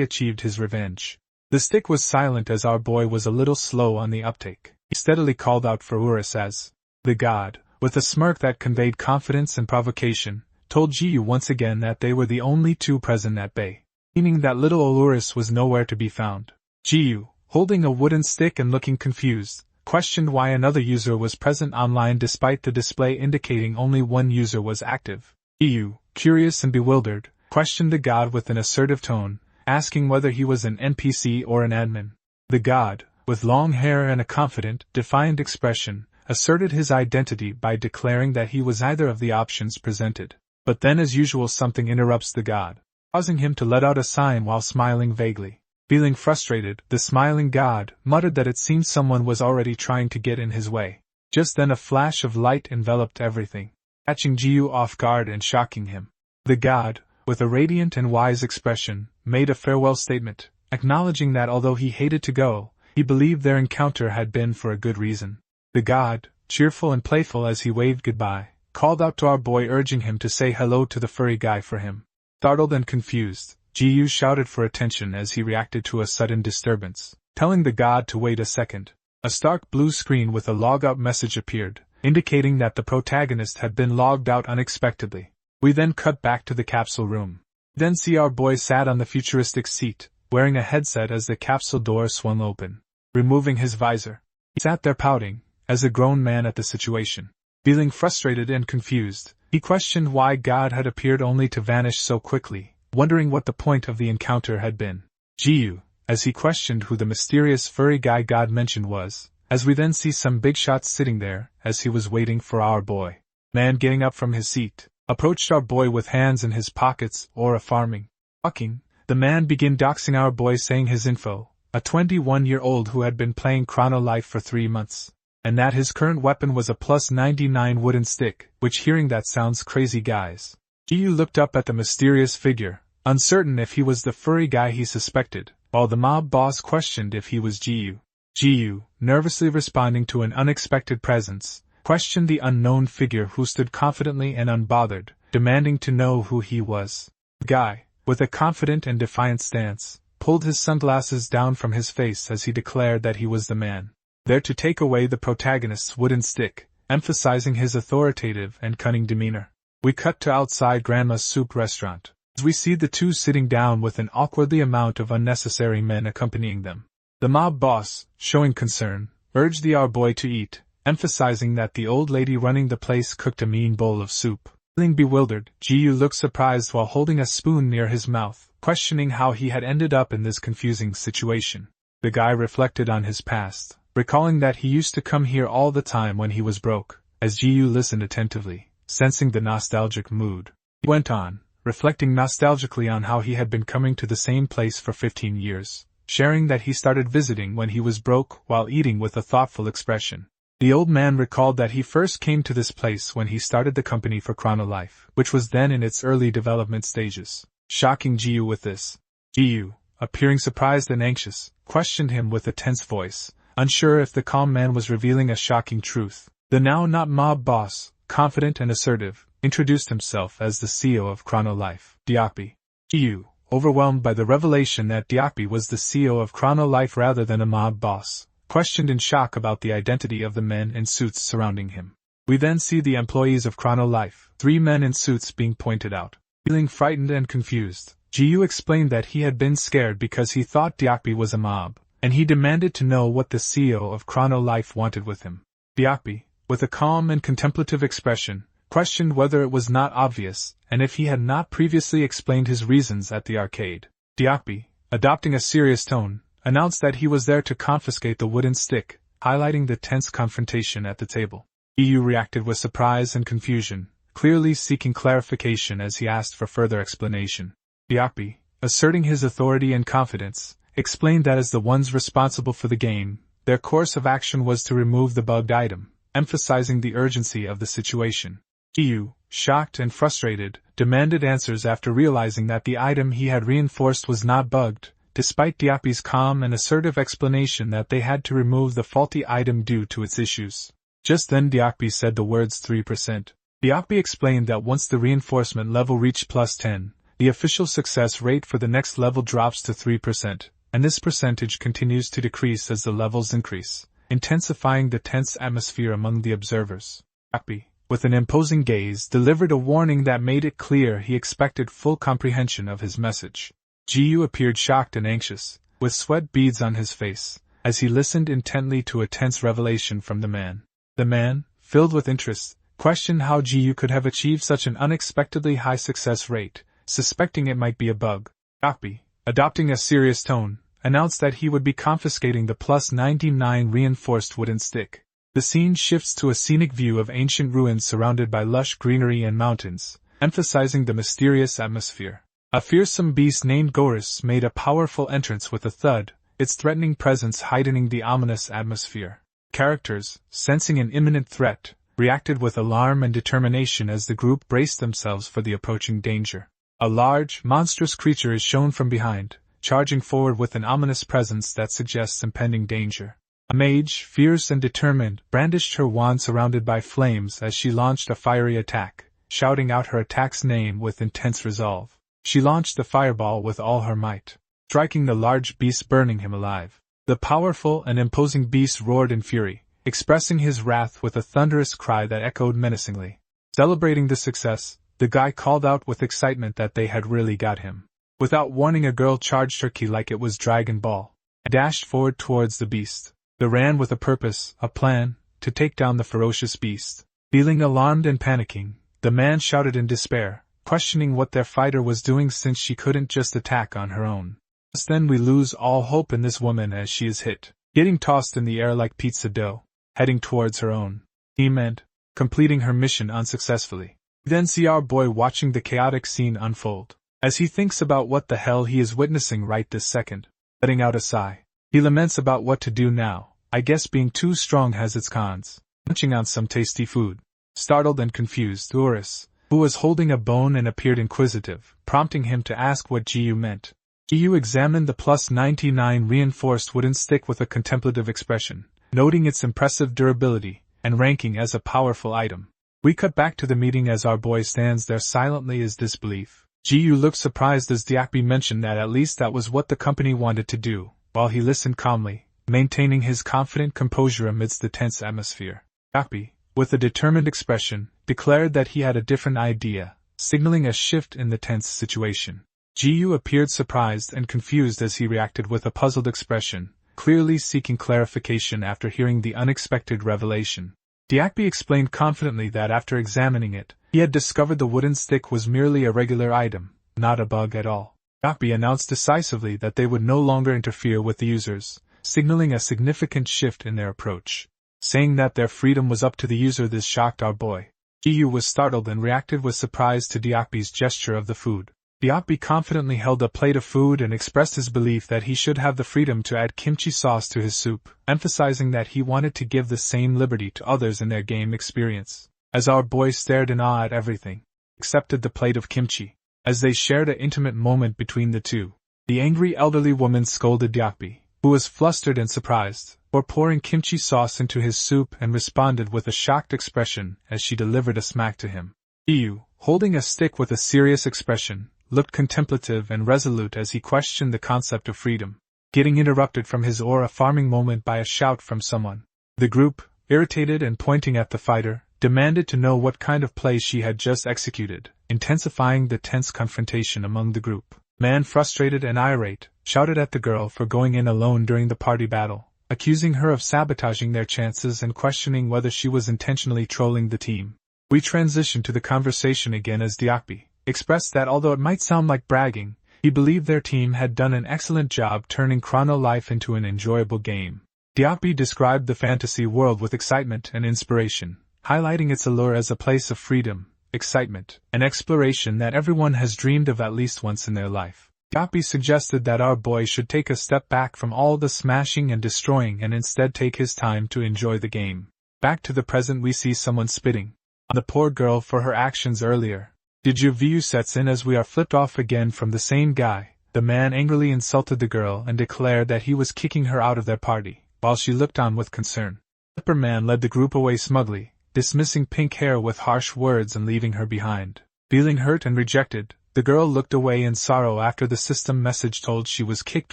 achieved his revenge. The stick was silent as our boy was a little slow on the uptake. He steadily called out for Urus as the god, with a smirk that conveyed confidence and provocation, told Jiyu once again that they were the only two present at bay, meaning that little Urus was nowhere to be found. Jiyu, holding a wooden stick and looking confused, questioned why another user was present online despite the display indicating only one user was active. Jiyu, curious and bewildered, questioned the god with an assertive tone, asking whether he was an NPC or an admin. The god, with long hair and a confident, defiant expression, asserted his identity by declaring that he was either of the options presented. But then as usual something interrupts the god, causing him to let out a sign while smiling vaguely. Feeling frustrated, the smiling god muttered that it seemed someone was already trying to get in his way. Just then a flash of light enveloped everything, catching Jiyu off guard and shocking him. The god, with a radiant and wise expression, made a farewell statement, acknowledging that although he hated to go, he believed their encounter had been for a good reason. The god, cheerful and playful as he waved goodbye, called out to our boy urging him to say hello to the furry guy for him. Startled and confused, Jiyu shouted for attention as he reacted to a sudden disturbance, telling the god to wait a second. A stark blue screen with a log-out message appeared, indicating that the protagonist had been logged out unexpectedly. We then cut back to the capsule room. Then see our boy sat on the futuristic seat, wearing a headset as the capsule door swung open. Removing his visor, he sat there pouting, as a grown man at the situation. Feeling frustrated and confused, he questioned why God had appeared only to vanish so quickly, wondering what the point of the encounter had been. Jiyu, as he questioned who the mysterious furry guy God mentioned was, as we then see some big shots sitting there, as he was waiting for our boy. Man getting up from his seat, approached our boy with hands in his pockets or farming. Talking, the man began doxing our boy saying his info, a 21-year-old who had been playing Chrono Life for 3 months, and that his current weapon was a +99 wooden stick, which hearing that sounds crazy guys. Jiyu looked up at the mysterious figure, uncertain if he was the furry guy he suspected, while the mob boss questioned if he was Jiyu. Jiyu, nervously responding to an unexpected presence, questioned the unknown figure who stood confidently and unbothered, demanding to know who he was. The guy, with a confident and defiant stance, pulled his sunglasses down from his face as he declared that he was the man, there to take away the protagonist's wooden stick, emphasizing his authoritative and cunning demeanor. We cut to outside Grandma's soup restaurant, as we see the two sitting down with an awkwardly amount of unnecessary men accompanying them. The mob boss, showing concern, urged our boy to eat, emphasizing that the old lady running the place cooked a mean bowl of soup. Feeling bewildered, Jiyu looked surprised while holding a spoon near his mouth, questioning how he had ended up in this confusing situation. The guy reflected on his past, recalling that he used to come here all the time when he was broke, as Jiyu listened attentively, sensing the nostalgic mood. He went on, reflecting nostalgically on how he had been coming to the same place for 15 years, sharing that he started visiting when he was broke while eating with a thoughtful expression. The old man recalled that he first came to this place when he started the company for Chrono Life, which was then in its early development stages. Shocking Jiyu with this. Jiyu, appearing surprised and anxious, questioned him with a tense voice, unsure if the calm man was revealing a shocking truth. The now not mob boss, confident and assertive, introduced himself as the CEO of Chrono Life, Diakbi. Jiyu, overwhelmed by the revelation that Diakbi was the CEO of Chrono Life rather than a mob boss, questioned in shock about the identity of the men in suits surrounding him. We then see the employees of Chrono Life, 3 men in suits being pointed out. Feeling frightened and confused, Jiyu explained that he had been scared because he thought Diakbi was a mob, and he demanded to know what the CEO of Chrono Life wanted with him. Diakbi, with a calm and contemplative expression, questioned whether it was not obvious, and if he had not previously explained his reasons at the arcade. Diakbi, adopting a serious tone, announced that he was there to confiscate the wooden stick, highlighting the tense confrontation at the table. Jiyu reacted with surprise and confusion, clearly seeking clarification as he asked for further explanation. Diakbi, asserting his authority and confidence, explained that as the ones responsible for the game, their course of action was to remove the bugged item, emphasizing the urgency of the situation. Jiyu, shocked and frustrated, demanded answers after realizing that the item he had reinforced was not bugged, despite Diapi's calm and assertive explanation that they had to remove the faulty item due to its issues. Just then Diapi said the words 3%. Diapi explained that once the reinforcement level reached plus 10, the official success rate for the next level drops to 3%, and this percentage continues to decrease as the levels increase, intensifying the tense atmosphere among the observers. Diapi, with an imposing gaze, delivered a warning that made it clear he expected full comprehension of his message. Jiyu appeared shocked and anxious, with sweat beads on his face, as he listened intently to a tense revelation from the man. The man, filled with interest, questioned how Jiyu could have achieved such an unexpectedly high success rate, suspecting it might be a bug. Diapi, adopting a serious tone, announced that he would be confiscating the plus 99 reinforced wooden stick. The scene shifts to a scenic view of ancient ruins surrounded by lush greenery and mountains, emphasizing the mysterious atmosphere. A fearsome beast named Gorus made a powerful entrance with a thud, its threatening presence heightening the ominous atmosphere. Characters, sensing an imminent threat, reacted with alarm and determination as the group braced themselves for the approaching danger. A large, monstrous creature is shown from behind, charging forward with an ominous presence that suggests impending danger. A mage, fierce and determined, brandished her wand surrounded by flames as she launched a fiery attack, shouting out her attack's name with intense resolve. She launched the fireball with all her might, striking the large beast, burning him alive. The powerful and imposing beast roared in fury, expressing his wrath with a thunderous cry that echoed menacingly. Celebrating the success, the guy called out with excitement that they had really got him. Without warning, a girl charged her ki like it was Dragon Ball, and dashed forward towards the beast. They ran with a purpose, a plan, to take down the ferocious beast. Feeling alarmed and panicking, the man shouted in despair, questioning what their fighter was doing since she couldn't just attack on her own. Just then we lose all hope in this woman as she is hit, getting tossed in the air like pizza dough, heading towards her own team and completing her mission unsuccessfully. We then see our boy watching the chaotic scene unfold. As he thinks about what the hell he is witnessing right this second, letting out a sigh, he laments about what to do now. I guess being too strong has its cons. Munching on some tasty food. Startled and confused, Urus, who was holding a bone and appeared inquisitive, prompting him to ask what Jiyu meant. Jiyu examined the plus 99 reinforced wooden stick with a contemplative expression, noting its impressive durability and ranking as a powerful item. We cut back to the meeting as our boy stands there silently in disbelief. Jiyu looked surprised as Diakbi mentioned that at least that was what the company wanted to do, while he listened calmly, maintaining his confident composure amidst the tense atmosphere. Diakbi, with a determined expression, declared that he had a different idea, signaling a shift in the tense situation. Jiyu appeared surprised and confused as he reacted with a puzzled expression, clearly seeking clarification after hearing the unexpected revelation. Diakbi explained confidently that after examining it, he had discovered the wooden stick was merely a regular item, not a bug at all. Diakbi announced decisively that they would no longer interfere with the users, signaling a significant shift in their approach. Saying that their freedom was up to the user, this shocked our boy. Jiyu was startled and reacted with surprise to Diakbi's gesture of the food. Diakbi confidently held a plate of food and expressed his belief that he should have the freedom to add kimchi sauce to his soup, emphasizing that he wanted to give the same liberty to others in their game experience. As our boy stared in awe at everything, accepted the plate of kimchi. As they shared an intimate moment between the two, the angry elderly woman scolded Diakbi, who was flustered and surprised, for pouring kimchi sauce into his soup, and responded with a shocked expression as she delivered a smack to him. Jiyu, holding a stick with a serious expression, looked contemplative and resolute as he questioned the concept of freedom, getting interrupted from his aura-farming moment by a shout from someone. The group, irritated and pointing at the fighter, demanded to know what kind of play she had just executed, intensifying the tense confrontation among the group. Man, frustrated and irate, shouted at the girl for going in alone during the party battle, accusing her of sabotaging their chances and questioning whether she was intentionally trolling the team. We transitioned to the conversation again as Diakbi expressed that although it might sound like bragging, he believed their team had done an excellent job turning Chrono Life into an enjoyable game. Diakbi described the fantasy world with excitement and inspiration, highlighting its allure as a place of freedom, excitement, and exploration that everyone has dreamed of at least once in their life. Diakbi suggested that our boy should take a step back from all the smashing and destroying and instead take his time to enjoy the game. Back to the present, we see someone spitting on the poor girl for her actions earlier. Deja vu sets in as we are flipped off again from the same guy, The man angrily insulted the girl and declared that he was kicking her out of their party, while she looked on with concern. The Flipper man led the group away smugly, dismissing Pink Hair with harsh words and leaving her behind. Feeling hurt and rejected, the girl looked away in sorrow after the system message told she was kicked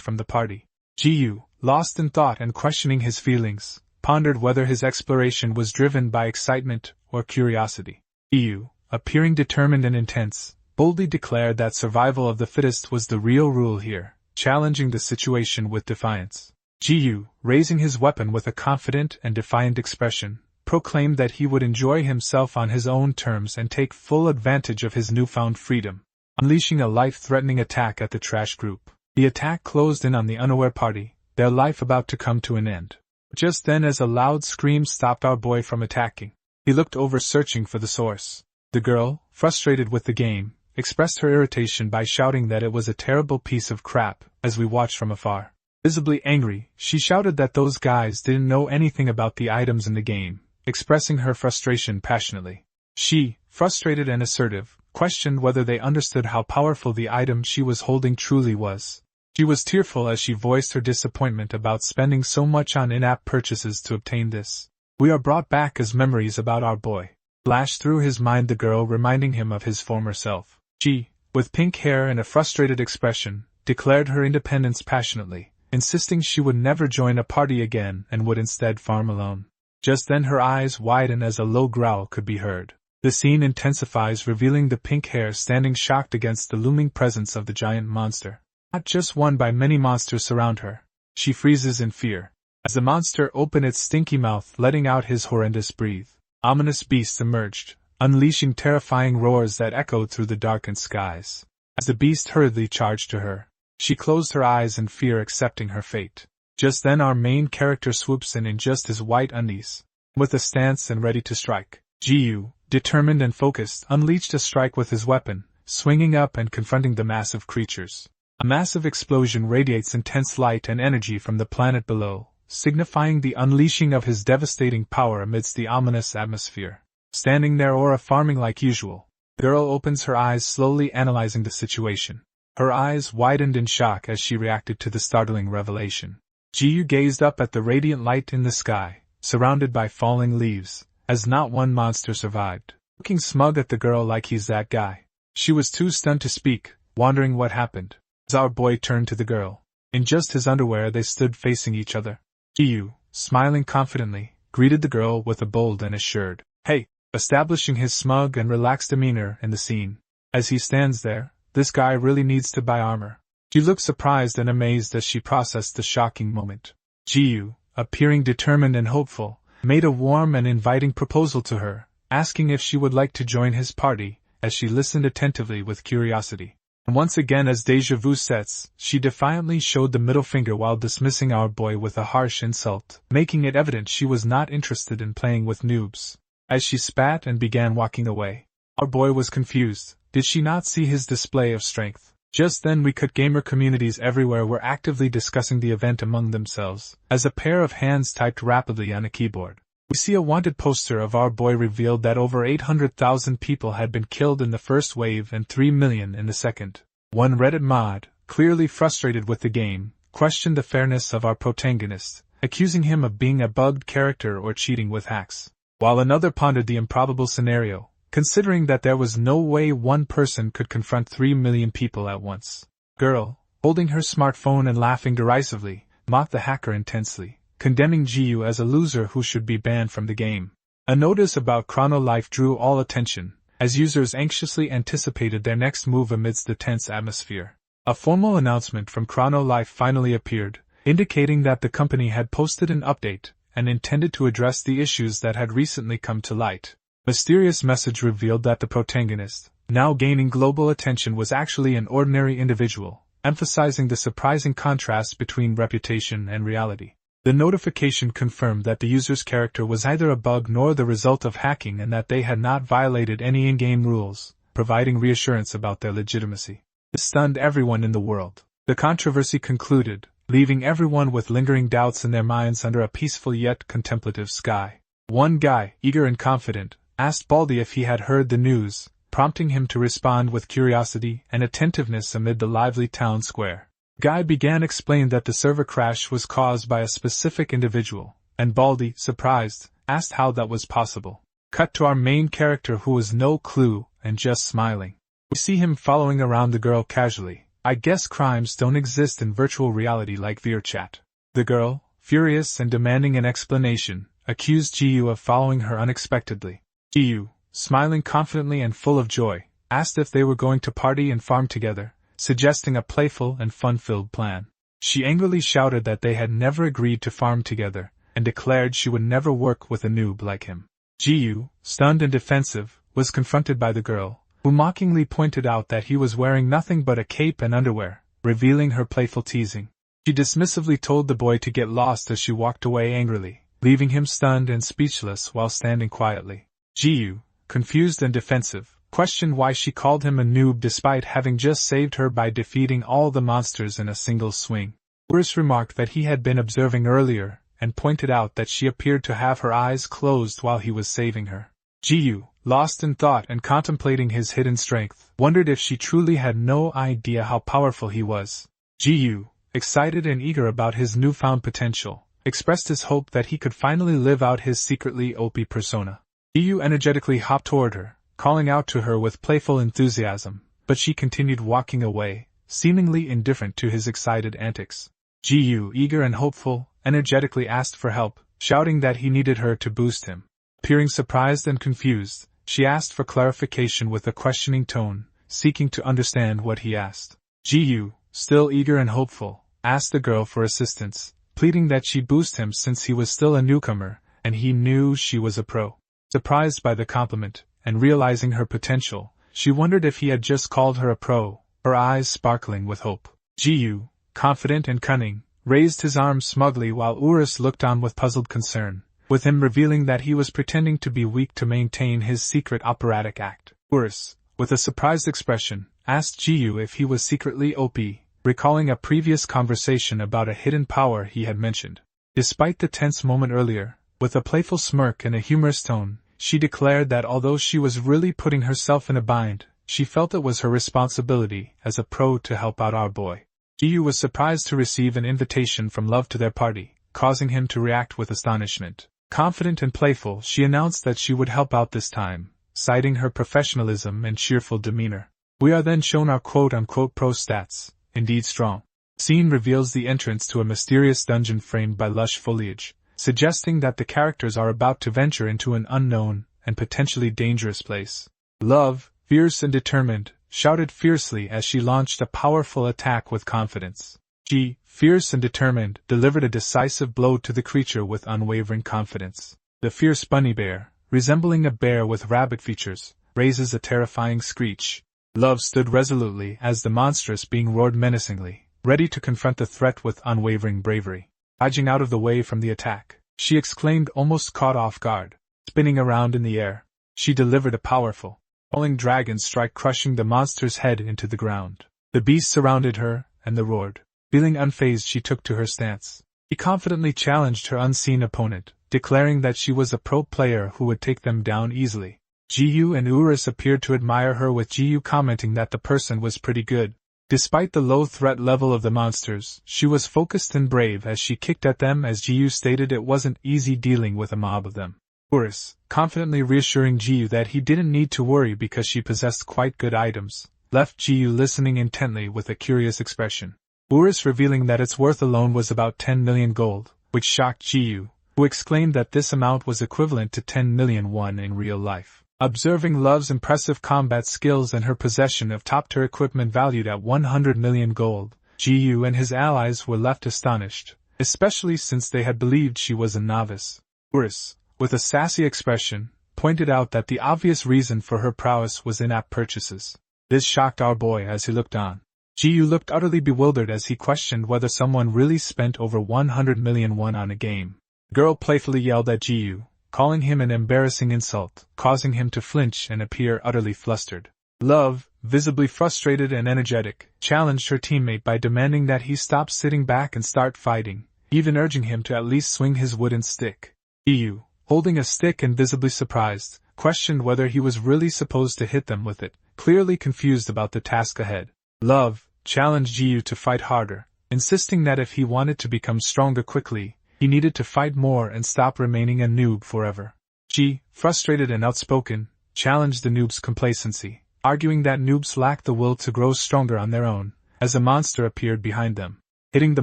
from the party. Jiyu, lost in thought and questioning his feelings, pondered whether his exploration was driven by excitement or curiosity. Jiyu, appearing determined and intense, boldly declared that survival of the fittest was the real rule here, challenging the situation with defiance. Jiyu, raising his weapon with a confident and defiant expression, proclaimed that he would enjoy himself on his own terms and take full advantage of his newfound freedom, unleashing a life-threatening attack at the trash group. The attack closed in on the unaware party, their life about to come to an end. Just then, as a loud scream stopped our boy from attacking, he looked over searching for the source. The girl, frustrated with the game, expressed her irritation by shouting that it was a terrible piece of crap, as we watched from afar. Visibly angry, she shouted that those guys didn't know anything about the items in the game, expressing her frustration passionately. She, frustrated and assertive, questioned whether they understood how powerful the item she was holding truly was. She was tearful as she voiced her disappointment about spending so much on in-app purchases to obtain this. We are brought back as memories about our boy flashed through his mind, the girl reminding him of his former self. She, with pink hair and a frustrated expression, declared her independence passionately, insisting she would never join a party again and would instead farm alone. Just then her eyes widened as a low growl could be heard. The scene intensifies, revealing the pink hair standing shocked against the looming presence of the giant monster. Not just one but many monsters surround her. She freezes in fear as the monster opened its stinky mouth, letting out his horrendous breath. Ominous beasts emerged, unleashing terrifying roars that echoed through the darkened skies. As the beast hurriedly charged to her, she closed her eyes in fear, accepting her fate. Just then our main character swoops in just his white undies, with a stance and ready to strike. Jiyu, determined and focused, unleashed a strike with his weapon, swinging up and confronting the massive creatures. A massive explosion radiates intense light and energy from the planet below, signifying the unleashing of his devastating power amidst the ominous atmosphere. Standing there Aura farming like usual, the girl opens her eyes, slowly analyzing the situation. Her eyes widened in shock as she reacted to the startling revelation. Jiyu gazed up at the radiant light in the sky, surrounded by falling leaves, as not one monster survived, looking smug at the girl like he's that guy. She was too stunned to speak, wondering what happened. As our boy turned to the girl, in just his underwear they stood facing each other. Jiyu, smiling confidently, greeted the girl with a bold and assured, "Hey," establishing his smug and relaxed demeanor in the scene. As he stands there, "This guy really needs to buy armor." She looked surprised and amazed as she processed the shocking moment. Jiyu, appearing determined and hopeful, made a warm and inviting proposal to her, asking if she would like to join his party, as she listened attentively with curiosity. And once again, as deja vu sets, she defiantly showed the middle finger while dismissing our boy with a harsh insult, making it evident she was not interested in playing with noobs. As she spat and began walking away, our boy was confused. Did she not see his display of strength? Just then we could gamer communities everywhere were actively discussing the event among themselves, as a pair of hands typed rapidly on a keyboard. We see a wanted poster of our boy revealed that over 800,000 people had been killed in the first wave and 3 million in the second. One Reddit mod, clearly frustrated with the game, questioned the fairness of our protagonist, accusing him of being a bugged character or cheating with hacks, while another pondered the improbable scenario, considering that there was no way one person could confront 3 million people at once. Girl, holding her smartphone and laughing derisively, mocked the hacker intensely, condemning Jiyu as a loser who should be banned from the game. A notice about Chrono Life drew all attention, as users anxiously anticipated their next move amidst the tense atmosphere. A formal announcement from Chrono Life finally appeared, indicating that the company had posted an update and intended to address the issues that had recently come to light. Mysterious message revealed that the protagonist, now gaining global attention, was actually an ordinary individual, emphasizing the surprising contrast between reputation and reality. The notification confirmed that the user's character was neither a bug nor the result of hacking and that they had not violated any in-game rules, providing reassurance about their legitimacy. This stunned everyone in the world. The controversy concluded, leaving everyone with lingering doubts in their minds under a peaceful yet contemplative sky. One guy, eager and confident, asked Baldy if he had heard the news, prompting him to respond with curiosity and attentiveness amid the lively town square. Guy began explaining that the server crash was caused by a specific individual, and Baldy, surprised, asked how that was possible. Cut to our main character who has no clue and just smiling. We see him following around the girl casually. I guess crimes don't exist in virtual reality like VRChat. The girl, furious and demanding an explanation, accused Jiyu of following her unexpectedly. Jiyu, smiling confidently and full of joy, asked if they were going to party and farm together, suggesting a playful and fun-filled plan. She angrily shouted that they had never agreed to farm together, and declared she would never work with a noob like him. Jiyu, stunned and defensive, was confronted by the girl, who mockingly pointed out that he was wearing nothing but a cape and underwear, revealing her playful teasing. She dismissively told the boy to get lost as she walked away angrily, leaving him stunned and speechless while standing quietly. Jiyu, confused and defensive, questioned why she called him a noob despite having just saved her by defeating all the monsters in a single swing. Urus remarked that he had been observing earlier, and pointed out that she appeared to have her eyes closed while he was saving her. Jiyu, lost in thought and contemplating his hidden strength, wondered if she truly had no idea how powerful he was. Jiyu, excited and eager about his newfound potential, expressed his hope that he could finally live out his secretly OP persona. Jiyu energetically hopped toward her, calling out to her with playful enthusiasm, but she continued walking away, seemingly indifferent to his excited antics. Jiyu, eager and hopeful, energetically asked for help, shouting that he needed her to boost him. Appearing surprised and confused, she asked for clarification with a questioning tone, seeking to understand what he asked. Jiyu, still eager and hopeful, asked the girl for assistance, pleading that she boost him since he was still a newcomer, and he knew she was a pro. Surprised by the compliment, and realizing her potential, she wondered if he had just called her a pro, her eyes sparkling with hope. Jiyu, confident and cunning, raised his arm smugly while Urus looked on with puzzled concern, with him revealing that he was pretending to be weak to maintain his secret operatic act. Urus, with a surprised expression, asked Jiyu if he was secretly OP, recalling a previous conversation about a hidden power he had mentioned. Despite the tense moment earlier, with a playful smirk and a humorous tone, she declared that although she was really putting herself in a bind, she felt it was her responsibility as a pro to help out our boy. Jiyu was surprised to receive an invitation from Love to their party, causing him to react with astonishment. Confident and playful, she announced that she would help out this time, citing her professionalism and cheerful demeanor. We are then shown our quote-unquote pro stats, indeed strong. Scene reveals the entrance to a mysterious dungeon framed by lush foliage, suggesting that the characters are about to venture into an unknown and potentially dangerous place. Love, fierce and determined, shouted fiercely as she launched a powerful attack with confidence. She, fierce and determined, delivered a decisive blow to the creature with unwavering confidence. The fierce bunny bear, resembling a bear with rabbit features, raises a terrifying screech. Love stood resolutely as the monstrous being roared menacingly, ready to confront the threat with unwavering bravery. Dodging out of the way from the attack, she exclaimed, almost caught off guard. Spinning around in the air, she delivered a powerful, falling dragon strike, crushing the monster's head into the ground. The beast surrounded her, and the roared. Feeling unfazed, she took to her stance. She confidently challenged her unseen opponent, declaring that she was a pro player who would take them down easily. Jiyu and Urus appeared to admire her, with Jiyu commenting that the person was pretty good. Despite the low threat level of the monsters, she was focused and brave as she kicked at them, as Jiyu stated it wasn't easy dealing with a mob of them. Urus, confidently reassuring Jiyu that he didn't need to worry because she possessed quite good items, left Jiyu listening intently with a curious expression. Urus revealing that its worth alone was about 10 million gold, which shocked Jiyu, who exclaimed that this amount was equivalent to 10 million won in real life. Observing Love's impressive combat skills and her possession of top-tier equipment valued at 100 million gold, Jiyu and his allies were left astonished, especially since they had believed she was a novice. Urus, with a sassy expression, pointed out that the obvious reason for her prowess was in-app purchases. This shocked our boy as he looked on. Jiyu looked utterly bewildered as he questioned whether someone really spent over 100 million won on a game. The girl playfully yelled at Jiyu, calling him an embarrassing insult, causing him to flinch and appear utterly flustered. Love, visibly frustrated and energetic, challenged her teammate by demanding that he stop sitting back and start fighting, even urging him to at least swing his wooden stick. Jiyu, holding a stick and visibly surprised, questioned whether he was really supposed to hit them with it, clearly confused about the task ahead. Love challenged Ji-yu to fight harder, insisting that if he wanted to become stronger quickly, he needed to fight more and stop remaining a noob forever. Ji, frustrated and outspoken, challenged the noob's complacency, arguing that noobs lack the will to grow stronger on their own, as a monster appeared behind them. Hitting the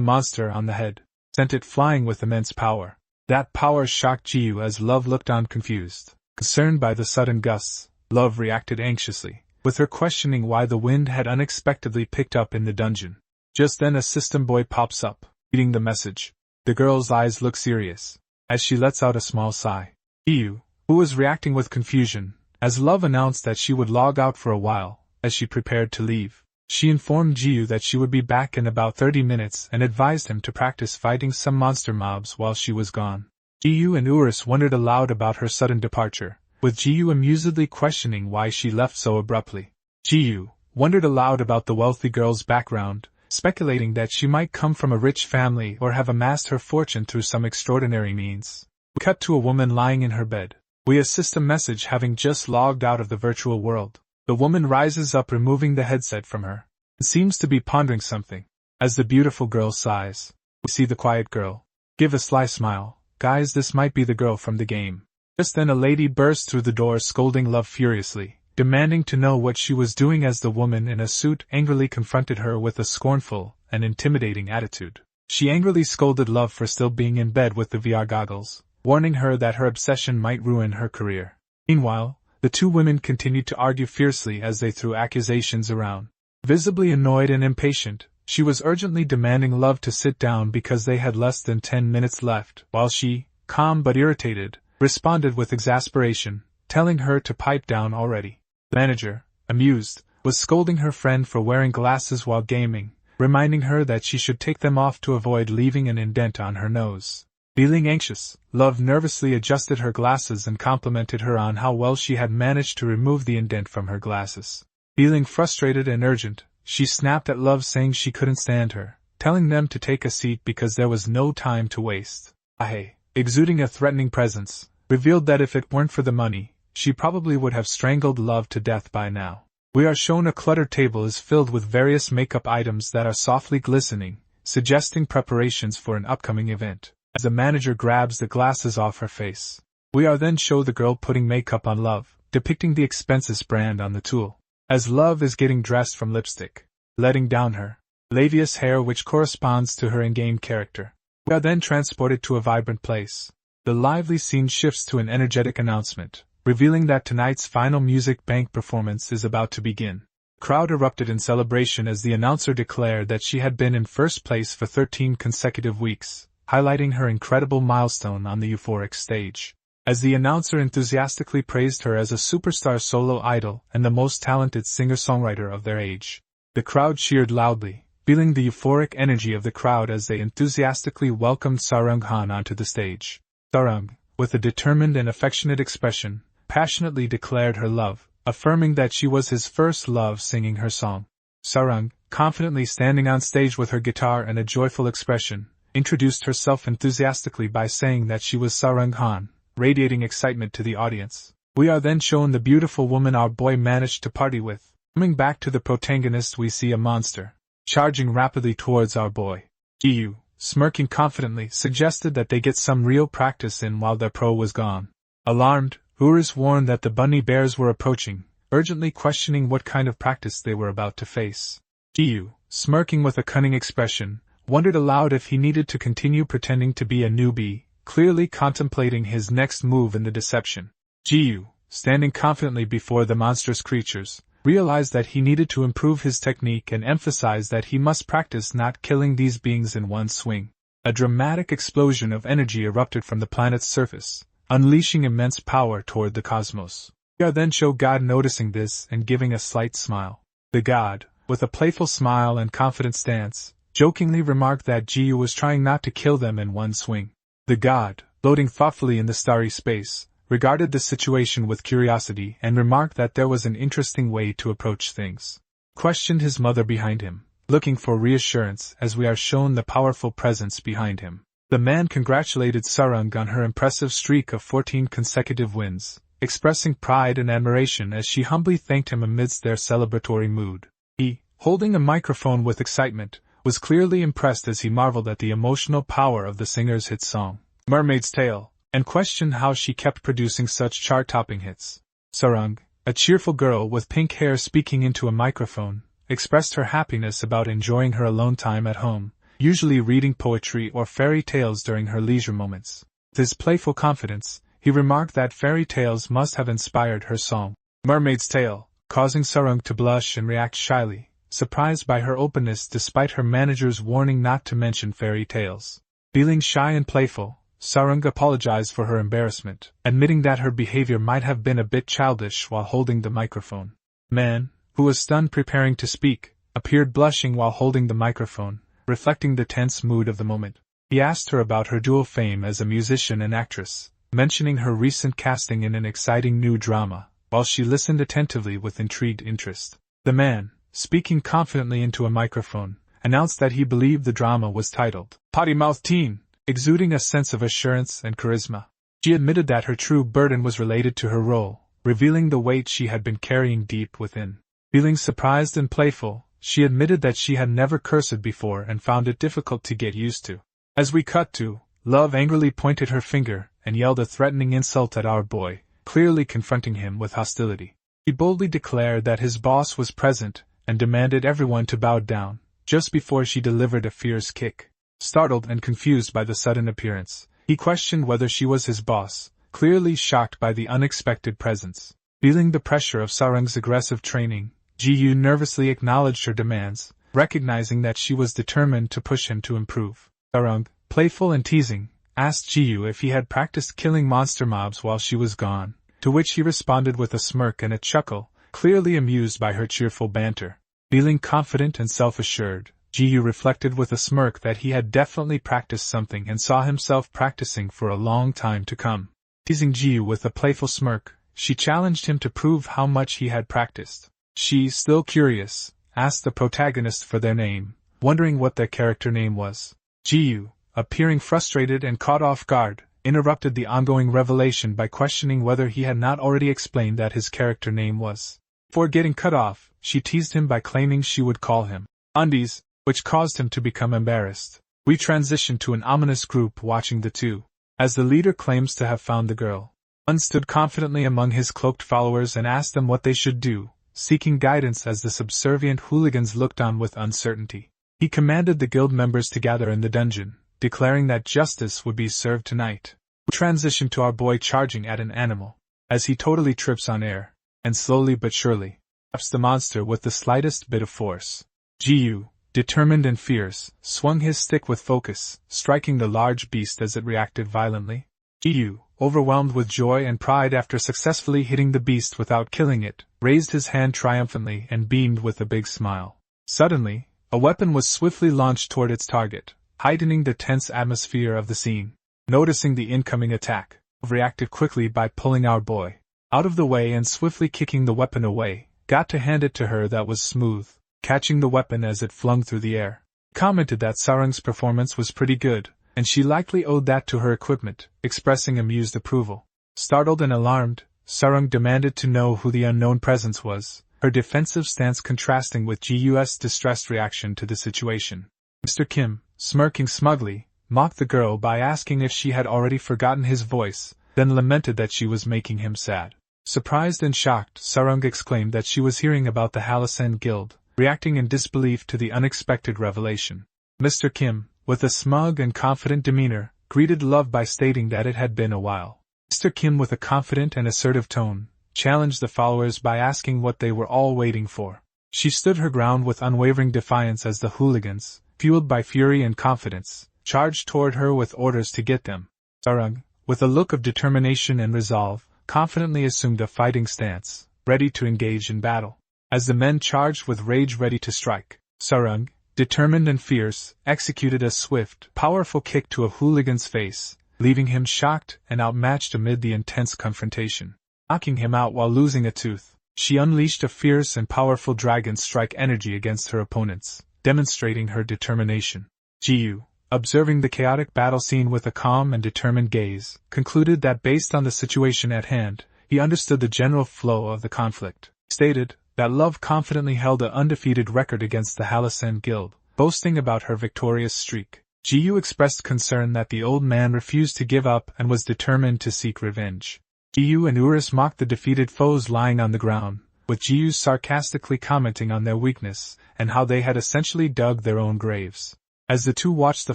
monster on the head sent it flying with immense power. That power shocked Ji-yu as Love looked on confused. Concerned by the sudden gusts, Love reacted anxiously, with her questioning why the wind had unexpectedly picked up in the dungeon. Just then a system boy pops up, reading the message. The girl's eyes look serious, as she lets out a small sigh. Ji-yu, who was reacting with confusion, as Love announced that she would log out for a while, as she prepared to leave. She informed Ji-yu that she would be back in about 30 minutes and advised him to practice fighting some monster mobs while she was gone. Ji-yu and Urus wondered aloud about her sudden departure, with Ji-yu amusedly questioning why she left so abruptly. Ji-yu wondered aloud about the wealthy girl's background, speculating that she might come from a rich family or have amassed her fortune through some extraordinary means. We cut to a woman lying in her bed. We assist a message having just logged out of the virtual world. The woman rises up, removing the headset from her, and seems to be pondering something. As the beautiful girl sighs, we see the quiet girl give a sly smile. Guys, this might be the girl from the game. Just then a lady burst through the door, scolding Love furiously, demanding to know what she was doing as the woman in a suit angrily confronted her with a scornful and intimidating attitude. She angrily scolded Love for still being in bed with the VR goggles, warning her that her obsession might ruin her career. Meanwhile, the two women continued to argue fiercely as they threw accusations around. Visibly annoyed and impatient, she was urgently demanding Love to sit down because they had less than 10 minutes left, while she, calm but irritated, responded with exasperation, telling her to pipe down already. The manager, amused, was scolding her friend for wearing glasses while gaming, reminding her that she should take them off to avoid leaving an indent on her nose. Feeling anxious, Love nervously adjusted her glasses and complimented her on how well she had managed to remove the indent from her glasses. Feeling frustrated and urgent, she snapped at Love, saying she couldn't stand her, telling them to take a seat because there was no time to waste. Ahe, exuding a threatening presence, revealed that if it weren't for the money, she probably would have strangled Love to death by now. We are shown a cluttered table is filled with various makeup items that are softly glistening, suggesting preparations for an upcoming event. As the manager grabs the glasses off her face, we are then shown the girl putting makeup on Love, depicting the expensive brand on the tool. As Love is getting dressed from lipstick, letting down her lavious hair which corresponds to her in-game character, we are then transported to a vibrant place. The lively scene shifts to an energetic announcement, revealing that tonight's final music bank performance is about to begin. The crowd erupted in celebration as the announcer declared that she had been in first place for 13 consecutive weeks, highlighting her incredible milestone on the euphoric stage. As the announcer enthusiastically praised her as a superstar solo idol and the most talented singer-songwriter of their age, the crowd cheered loudly, feeling the euphoric energy of the crowd as they enthusiastically welcomed Sarung-han onto the stage. Sarung, with a determined and affectionate expression, passionately declared her love, affirming that she was his first love singing her song. Sarung, confidently standing on stage with her guitar and a joyful expression, introduced herself enthusiastically by saying that she was Sarung-han, radiating excitement to the audience. We are then shown the beautiful woman our boy managed to party with. Coming back to the protagonist, we see a monster charging rapidly towards our boy. Ji-yu, smirking confidently, suggested that they get some real practice in while their pro was gone. Alarmed, Urus warned that the bunny bears were approaching, urgently questioning what kind of practice they were about to face. Ji-yu, smirking with a cunning expression, wondered aloud if he needed to continue pretending to be a newbie, clearly contemplating his next move in the deception. Ji-yu, standing confidently before the monstrous creatures, realized that he needed to improve his technique and emphasized that he must practice not killing these beings in one swing. A dramatic explosion of energy erupted from the planet's surface, unleashing immense power toward the cosmos. We are then shown God noticing this and giving a slight smile. The god, with a playful smile and confident stance, jokingly remarked that Ji-yu was trying not to kill them in one swing. The god, floating thoughtfully in the starry space, regarded the situation with curiosity and remarked that there was an interesting way to approach things. Questioned his mother behind him, looking for reassurance as we are shown the powerful presence behind him. The man congratulated Sarung on her impressive streak of 14 consecutive wins, expressing pride and admiration as she humbly thanked him amidst their celebratory mood. He, holding a microphone with excitement, was clearly impressed as he marveled at the emotional power of the singer's hit song, Mermaid's Tale, and questioned how she kept producing such chart-topping hits. Sarang, a cheerful girl with pink hair speaking into a microphone, expressed her happiness about enjoying her alone time at home, usually reading poetry or fairy tales during her leisure moments. With his playful confidence, he remarked that fairy tales must have inspired her song, Mermaid's Tale, causing Sarang to blush and react shyly, surprised by her openness despite her manager's warning not to mention fairy tales. Feeling shy and playful, Sarang apologized for her embarrassment, admitting that her behavior might have been a bit childish while holding the microphone. Man, who was stunned preparing to speak, appeared blushing while holding the microphone, reflecting the tense mood of the moment. He asked her about her dual fame as a musician and actress, mentioning her recent casting in an exciting new drama, while she listened attentively with intrigued interest. The man, speaking confidently into a microphone, announced that he believed the drama was titled Potty Mouth Teen, exuding a sense of assurance and charisma. She admitted that her true burden was related to her role, revealing the weight she had been carrying deep within. Feeling surprised and playful, she admitted that she had never cursed before and found it difficult to get used to. As we cut to, Love angrily pointed her finger and yelled a threatening insult at our boy, clearly confronting him with hostility. He boldly declared that his boss was present and demanded everyone to bow down, just before she delivered a fierce kick. Startled and confused by the sudden appearance, he questioned whether she was his boss, clearly shocked by the unexpected presence. Feeling the pressure of Sarang's aggressive training, Ji-yu nervously acknowledged her demands, recognizing that she was determined to push him to improve. Sarang, playful and teasing, asked Ji-yu if he had practiced killing monster mobs while she was gone, to which he responded with a smirk and a chuckle, clearly amused by her cheerful banter. Feeling confident and self-assured, Ji-yu reflected with a smirk that he had definitely practiced something and saw himself practicing for a long time to come. Teasing Ji-yu with a playful smirk, she challenged him to prove how much he had practiced. She, still curious, asked the protagonist for their name, wondering what their character name was. Ji-yu, appearing frustrated and caught off guard, interrupted the ongoing revelation by questioning whether he had not already explained that his character name was. Before getting cut off, she teased him by claiming she would call him Undies, which caused him to become embarrassed. We transitioned to an ominous group watching the two, as the leader claims to have found the girl. One stood confidently among his cloaked followers and asked them what they should do, seeking guidance as the subservient hooligans looked on with uncertainty. He commanded the guild members to gather in the dungeon, declaring that justice would be served tonight. We transitioned to our boy charging at an animal, as he totally trips on air, and slowly but surely, taps the monster with the slightest bit of force. Ji-yu, determined and fierce, swung his stick with focus, striking the large beast as it reacted violently. Ji-yu, overwhelmed with joy and pride after successfully hitting the beast without killing it, raised his hand triumphantly and beamed with a big smile. Suddenly, a weapon was swiftly launched toward its target, heightening the tense atmosphere of the scene. Noticing the incoming attack, reacted quickly by pulling our boy out of the way and swiftly kicking the weapon away, got to hand it to her that was smooth, catching the weapon as it flung through the air. Commented that Sarang's performance was pretty good, and she likely owed that to her equipment, expressing amused approval. Startled and alarmed, Sarang demanded to know who the unknown presence was, her defensive stance contrasting with Ji's distressed reaction to the situation. Mr. Kim, smirking smugly, mocked the girl by asking if she had already forgotten his voice, then lamented that she was making him sad. Surprised and shocked, Sarang exclaimed that she was hearing about the Halasan Guild, reacting in disbelief to the unexpected revelation. Mr. Kim, with a smug and confident demeanor, greeted Love by stating that it had been a while. Mr. Kim, with a confident and assertive tone, challenged the followers by asking what they were all waiting for. She stood her ground with unwavering defiance as the hooligans, fueled by fury and confidence, charged toward her with orders to get them. Sarang, with a look of determination and resolve, confidently assumed a fighting stance, ready to engage in battle. As the men charged with rage ready to strike, Sarang, determined and fierce, executed a swift, powerful kick to a hooligan's face, leaving him shocked and outmatched amid the intense confrontation. Knocking him out while losing a tooth, she unleashed a fierce and powerful dragon strike energy against her opponents, demonstrating her determination. Ji-yu, observing the chaotic battle scene with a calm and determined gaze, concluded that based on the situation at hand, He understood the general flow of the conflict. He stated that Love confidently held an undefeated record against the Halasan Guild, boasting about her victorious streak. Jiyu expressed concern that the old man refused to give up and was determined to seek revenge. Jiyu and Urus mocked the defeated foes lying on the ground, with Jiyu sarcastically commenting on their weakness and how they had essentially dug their own graves. As the two watched the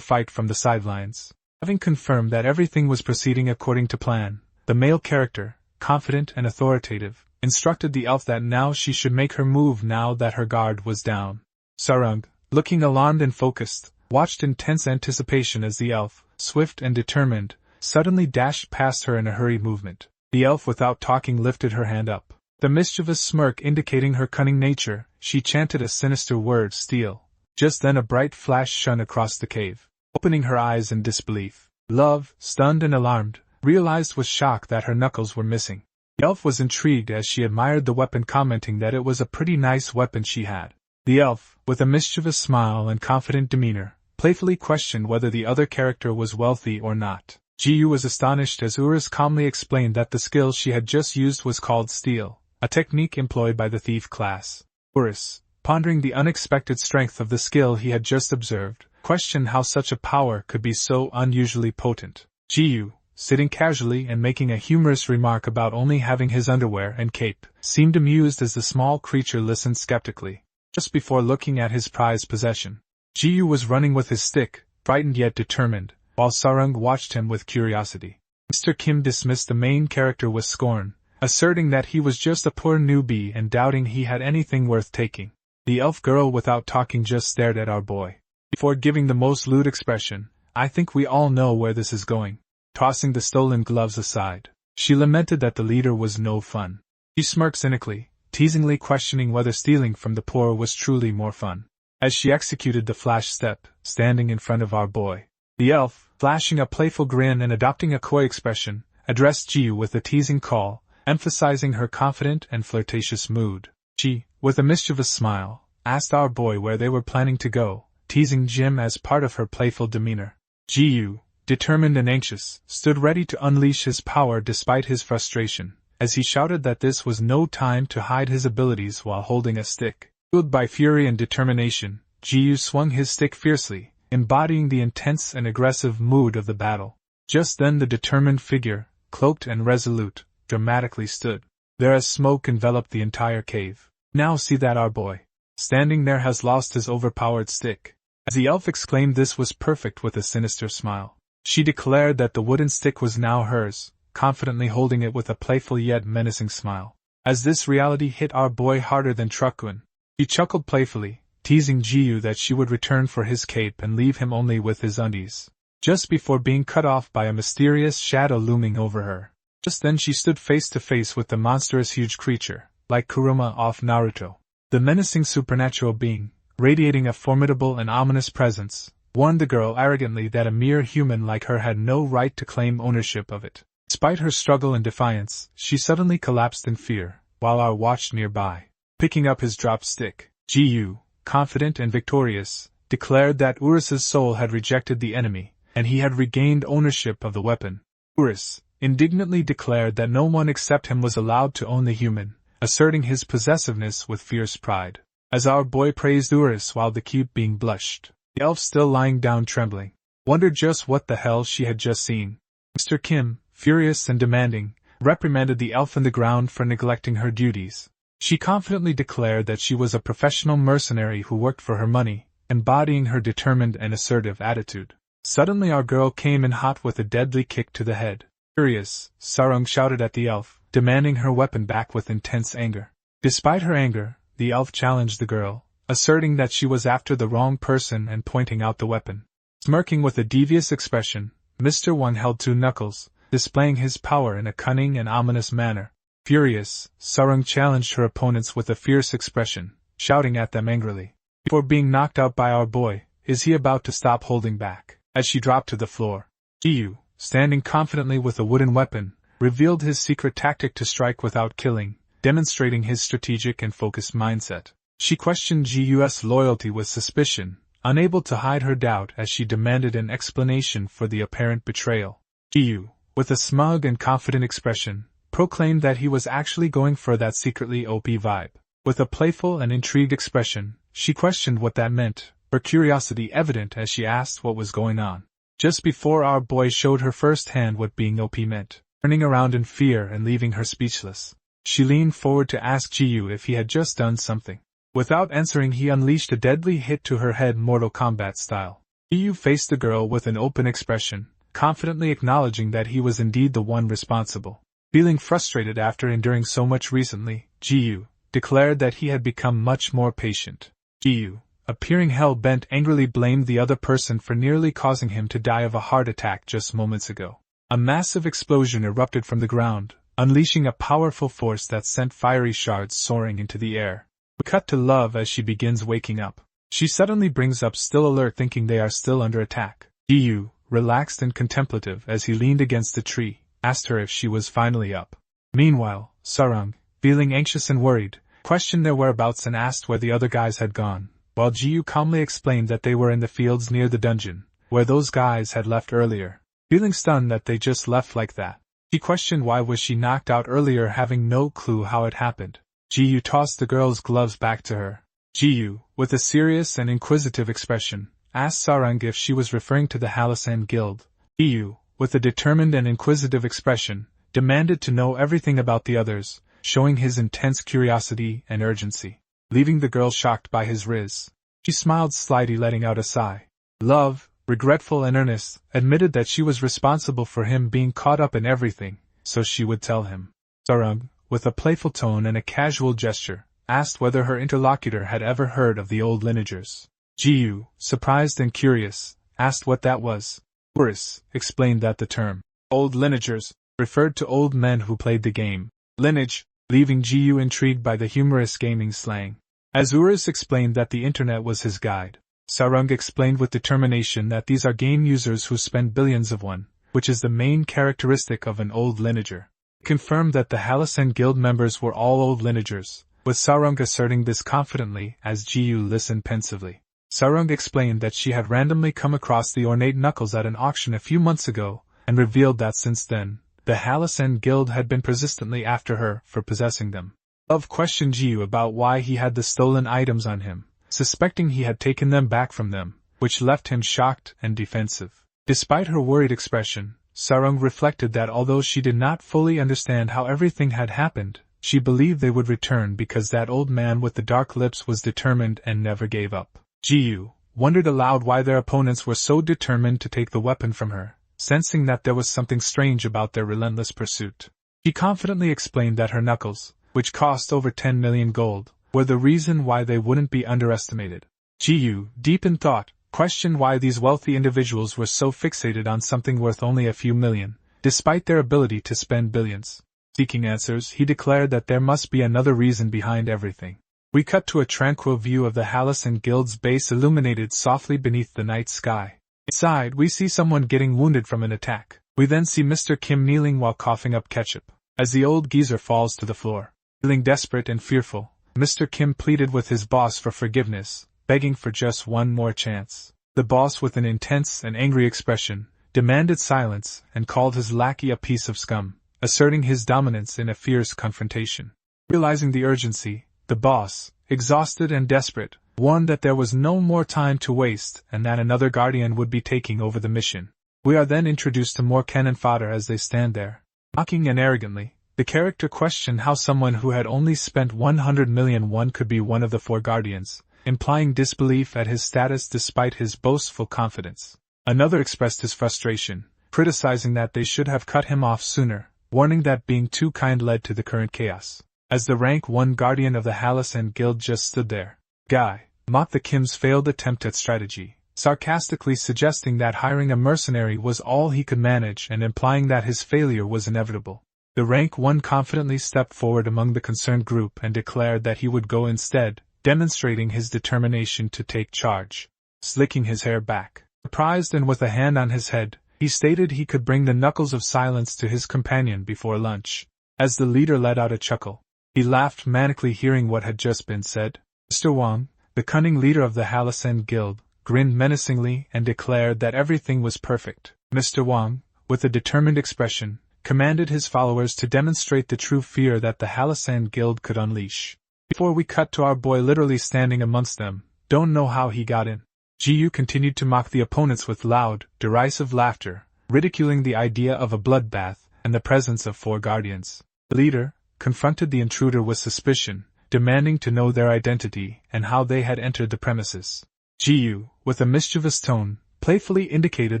fight from the sidelines, having confirmed that everything was proceeding according to plan, the male character, confident and authoritative, instructed the elf that now she should make her move now that her guard was down. Sarung, looking alarmed and focused, watched in tense anticipation as the elf, swift and determined, suddenly dashed past her in a hurried movement. The elf without talking lifted her hand up. The mischievous smirk indicating her cunning nature, she chanted a sinister word, steal. Just then a bright flash shone across the cave. Opening her eyes in disbelief, Love, stunned and alarmed, realized with shock that her knuckles were missing. The elf was intrigued as she admired the weapon, commenting that it was a pretty nice weapon she had. The elf, with a mischievous smile and confident demeanor, playfully questioned whether the other character was wealthy or not. Jiyu was astonished as Urus calmly explained that the skill she had just used was called steal, a technique employed by the thief class. Urus, pondering the unexpected strength of the skill he had just observed, questioned how such a power could be so unusually potent. Jiyu, sitting casually and making a humorous remark about only having his underwear and cape, seemed amused as the small creature listened skeptically. Just before looking at his prized possession, Jiyu was running with his stick, frightened yet determined, while Sarung watched him with curiosity. Mr. Kim dismissed the main character with scorn, asserting that he was just a poor newbie and doubting he had anything worth taking. The elf girl without talking just stared at our boy. Before giving the most lewd expression, I think we all know where this is going. Tossing the stolen gloves aside, she lamented that the leader was no fun. She smirked cynically, teasingly questioning whether stealing from the poor was truly more fun. As she executed the flash step, standing in front of our boy, the elf, flashing a playful grin and adopting a coy expression, addressed Jiyu with a teasing call, emphasizing her confident and flirtatious mood. She, with a mischievous smile, asked our boy where they were planning to go, teasing Jim as part of her playful demeanor. Jiyu, determined and anxious, stood ready to unleash his power despite his frustration, as he shouted that this was no time to hide his abilities while holding a stick. Fueled by fury and determination, Jiyu swung his stick fiercely, embodying the intense and aggressive mood of the battle. Just then the determined figure, cloaked and resolute, dramatically stood there as smoke enveloped the entire cave. Now see that our boy, standing there, has lost his overpowered stick. As the elf exclaimed this was perfect with a sinister smile, she declared that the wooden stick was now hers, confidently holding it with a playful yet menacing smile. As this reality hit our boy harder than Truckun, he chuckled playfully, teasing Jiyu that she would return for his cape and leave him only with his undies. Just before being cut off by a mysterious shadow looming over her. Just then she stood face to face with the monstrous huge creature, like Kurama off Naruto. The menacing supernatural being, radiating a formidable and ominous presence, warned the girl arrogantly that a mere human like her had no right to claim ownership of it. Despite her struggle and defiance, she suddenly collapsed in fear, while our watched nearby. Picking up his dropped stick, Jiyu, confident and victorious, declared that Urus's soul had rejected the enemy, and he had regained ownership of the weapon. Urus indignantly declared that no one except him was allowed to own the human, asserting his possessiveness with fierce pride. As our boy praised Urus while the cube being blushed, the elf still lying down trembling, wondered just what the hell she had just seen. Mr. Kim, furious and demanding, reprimanded the elf on the ground for neglecting her duties. She confidently declared that she was a professional mercenary who worked for her money, embodying her determined and assertive attitude. Suddenly our girl came in hot with a deadly kick to the head. Furious, Sarung shouted at the elf, demanding her weapon back with intense anger. Despite her anger, the elf challenged the girl, asserting that she was after the wrong person and pointing out the weapon. Smirking with a devious expression, Mr. One held two knuckles, displaying his power in a cunning and ominous manner. Furious, Sarung challenged her opponents with a fierce expression, shouting at them angrily. Before being knocked out by our boy, is he about to stop holding back? As she dropped to the floor, Jiyu, standing confidently with a wooden weapon, revealed his secret tactic to strike without killing, demonstrating his strategic and focused mindset. She questioned Jiyu's loyalty with suspicion, unable to hide her doubt as she demanded an explanation for the apparent betrayal. Jiyu, with a smug and confident expression, proclaimed that he was actually going for that secretly OP vibe. With a playful and intrigued expression, she questioned what that meant, her curiosity evident as she asked what was going on. Just before our boy showed her firsthand what being OP meant, turning around in fear and leaving her speechless. She leaned forward to ask Jiyu if he had just done something. Without answering, he unleashed a deadly hit to her head, Mortal Kombat style. Jiyu faced the girl with an open expression, confidently acknowledging that he was indeed the one responsible. Feeling frustrated after enduring so much recently, Jiyu declared that he had become much more patient. Jiyu, appearing hell-bent, angrily blamed the other person for nearly causing him to die of a heart attack just moments ago. A massive explosion erupted from the ground, unleashing a powerful force that sent fiery shards soaring into the air. We cut to Love as she begins waking up. She suddenly brings up Still Alert, thinking they are still under attack. Jiyu, relaxed and contemplative as he leaned against a tree, asked her if she was finally up. Meanwhile, Sarang, feeling anxious and worried, questioned their whereabouts and asked where the other guys had gone, while Jiyu calmly explained that they were in the fields near the dungeon, where those guys had left earlier. Feeling stunned that they just left like that, she questioned why was she knocked out earlier, having no clue how it happened. Jiyu tossed the girl's gloves back to her. Jiyu, with a serious and inquisitive expression, asked Sarang if she was referring to the Halasan Guild. Jiyu, with a determined and inquisitive expression, demanded to know everything about the others, showing his intense curiosity and urgency. Leaving the girl shocked by his riz, she smiled slightly, letting out a sigh. Love, regretful and earnest, admitted that she was responsible for him being caught up in everything, so she would tell him. Sarang, with a playful tone and a casual gesture, asked whether her interlocutor had ever heard of the old lineagers. Jiyu, surprised and curious, asked what that was. Urus explained that the term, old lineagers, referred to old men who played the game. Lineage, leaving Jiyu intrigued by the humorous gaming slang. As Urus explained that the internet was his guide, Sarang explained with determination that these are game users who spend billions of one, which is the main characteristic of an old lineager. Confirmed that the Halasan Guild members were all old lineagers, with Sarang asserting this confidently as Jiyu listened pensively. Sarang explained that she had randomly come across the ornate knuckles at an auction a few months ago, and revealed that since then, the Halasan Guild had been persistently after her for possessing them. Love questioned Jiyu about why he had the stolen items on him, suspecting he had taken them back from them, which left him shocked and defensive. Despite her worried expression, Sarang reflected that although she did not fully understand how everything had happened, she believed they would return because that old man with the dark lips was determined and never gave up. Jiyu wondered aloud why their opponents were so determined to take the weapon from her, sensing that there was something strange about their relentless pursuit. She confidently explained that her knuckles, which cost over 10 million gold, were the reason why they wouldn't be underestimated. Jiyu, deep in thought, questioned why these wealthy individuals were so fixated on something worth only a few million, despite their ability to spend billions. Seeking answers, he declared that there must be another reason behind everything. We cut to a tranquil view of the Halasan Guild's base illuminated softly beneath the night sky. Inside, we see someone getting wounded from an attack. We then see Mr. Kim kneeling while coughing up ketchup. As the old geezer falls to the floor, feeling desperate and fearful, Mr. Kim pleaded with his boss for forgiveness, begging for just one more chance. The boss, with an intense and angry expression, demanded silence and called his lackey a piece of scum, asserting his dominance in a fierce confrontation. Realizing the urgency, the boss, exhausted and desperate, warned that there was no more time to waste and that another guardian would be taking over the mission. We are then introduced to more cannon fodder as they stand there. Mocking and arrogantly, the character questioned how someone who had only spent 100 million won could be one of the four guardians, implying disbelief at his status despite his boastful confidence. Another expressed his frustration, criticizing that they should have cut him off sooner, warning that being too kind led to the current chaos. As the rank 1 guardian of the Halasan Guild just stood there, Guy mocked the Kim's failed attempt at strategy, sarcastically suggesting that hiring a mercenary was all he could manage and implying that his failure was inevitable. The rank 1 confidently stepped forward among the concerned group and declared that he would go instead, demonstrating his determination to take charge. Slicking his hair back, surprised and with a hand on his head, he stated he could bring the knuckles of silence to his companion before lunch. As the leader let out a chuckle, he laughed manically hearing what had just been said. Mr. Wang, the cunning leader of the Halasan Guild, grinned menacingly and declared that everything was perfect. Mr. Wang, with a determined expression, commanded his followers to demonstrate the true fear that the Halasan Guild could unleash. Before we cut to our boy literally standing amongst them, don't know how he got in. Jiyu continued to mock the opponents with loud, derisive laughter, ridiculing the idea of a bloodbath and the presence of 4 guardians. The leader confronted the intruder with suspicion, demanding to know their identity and how they had entered the premises. Jiyu, with a mischievous tone, playfully indicated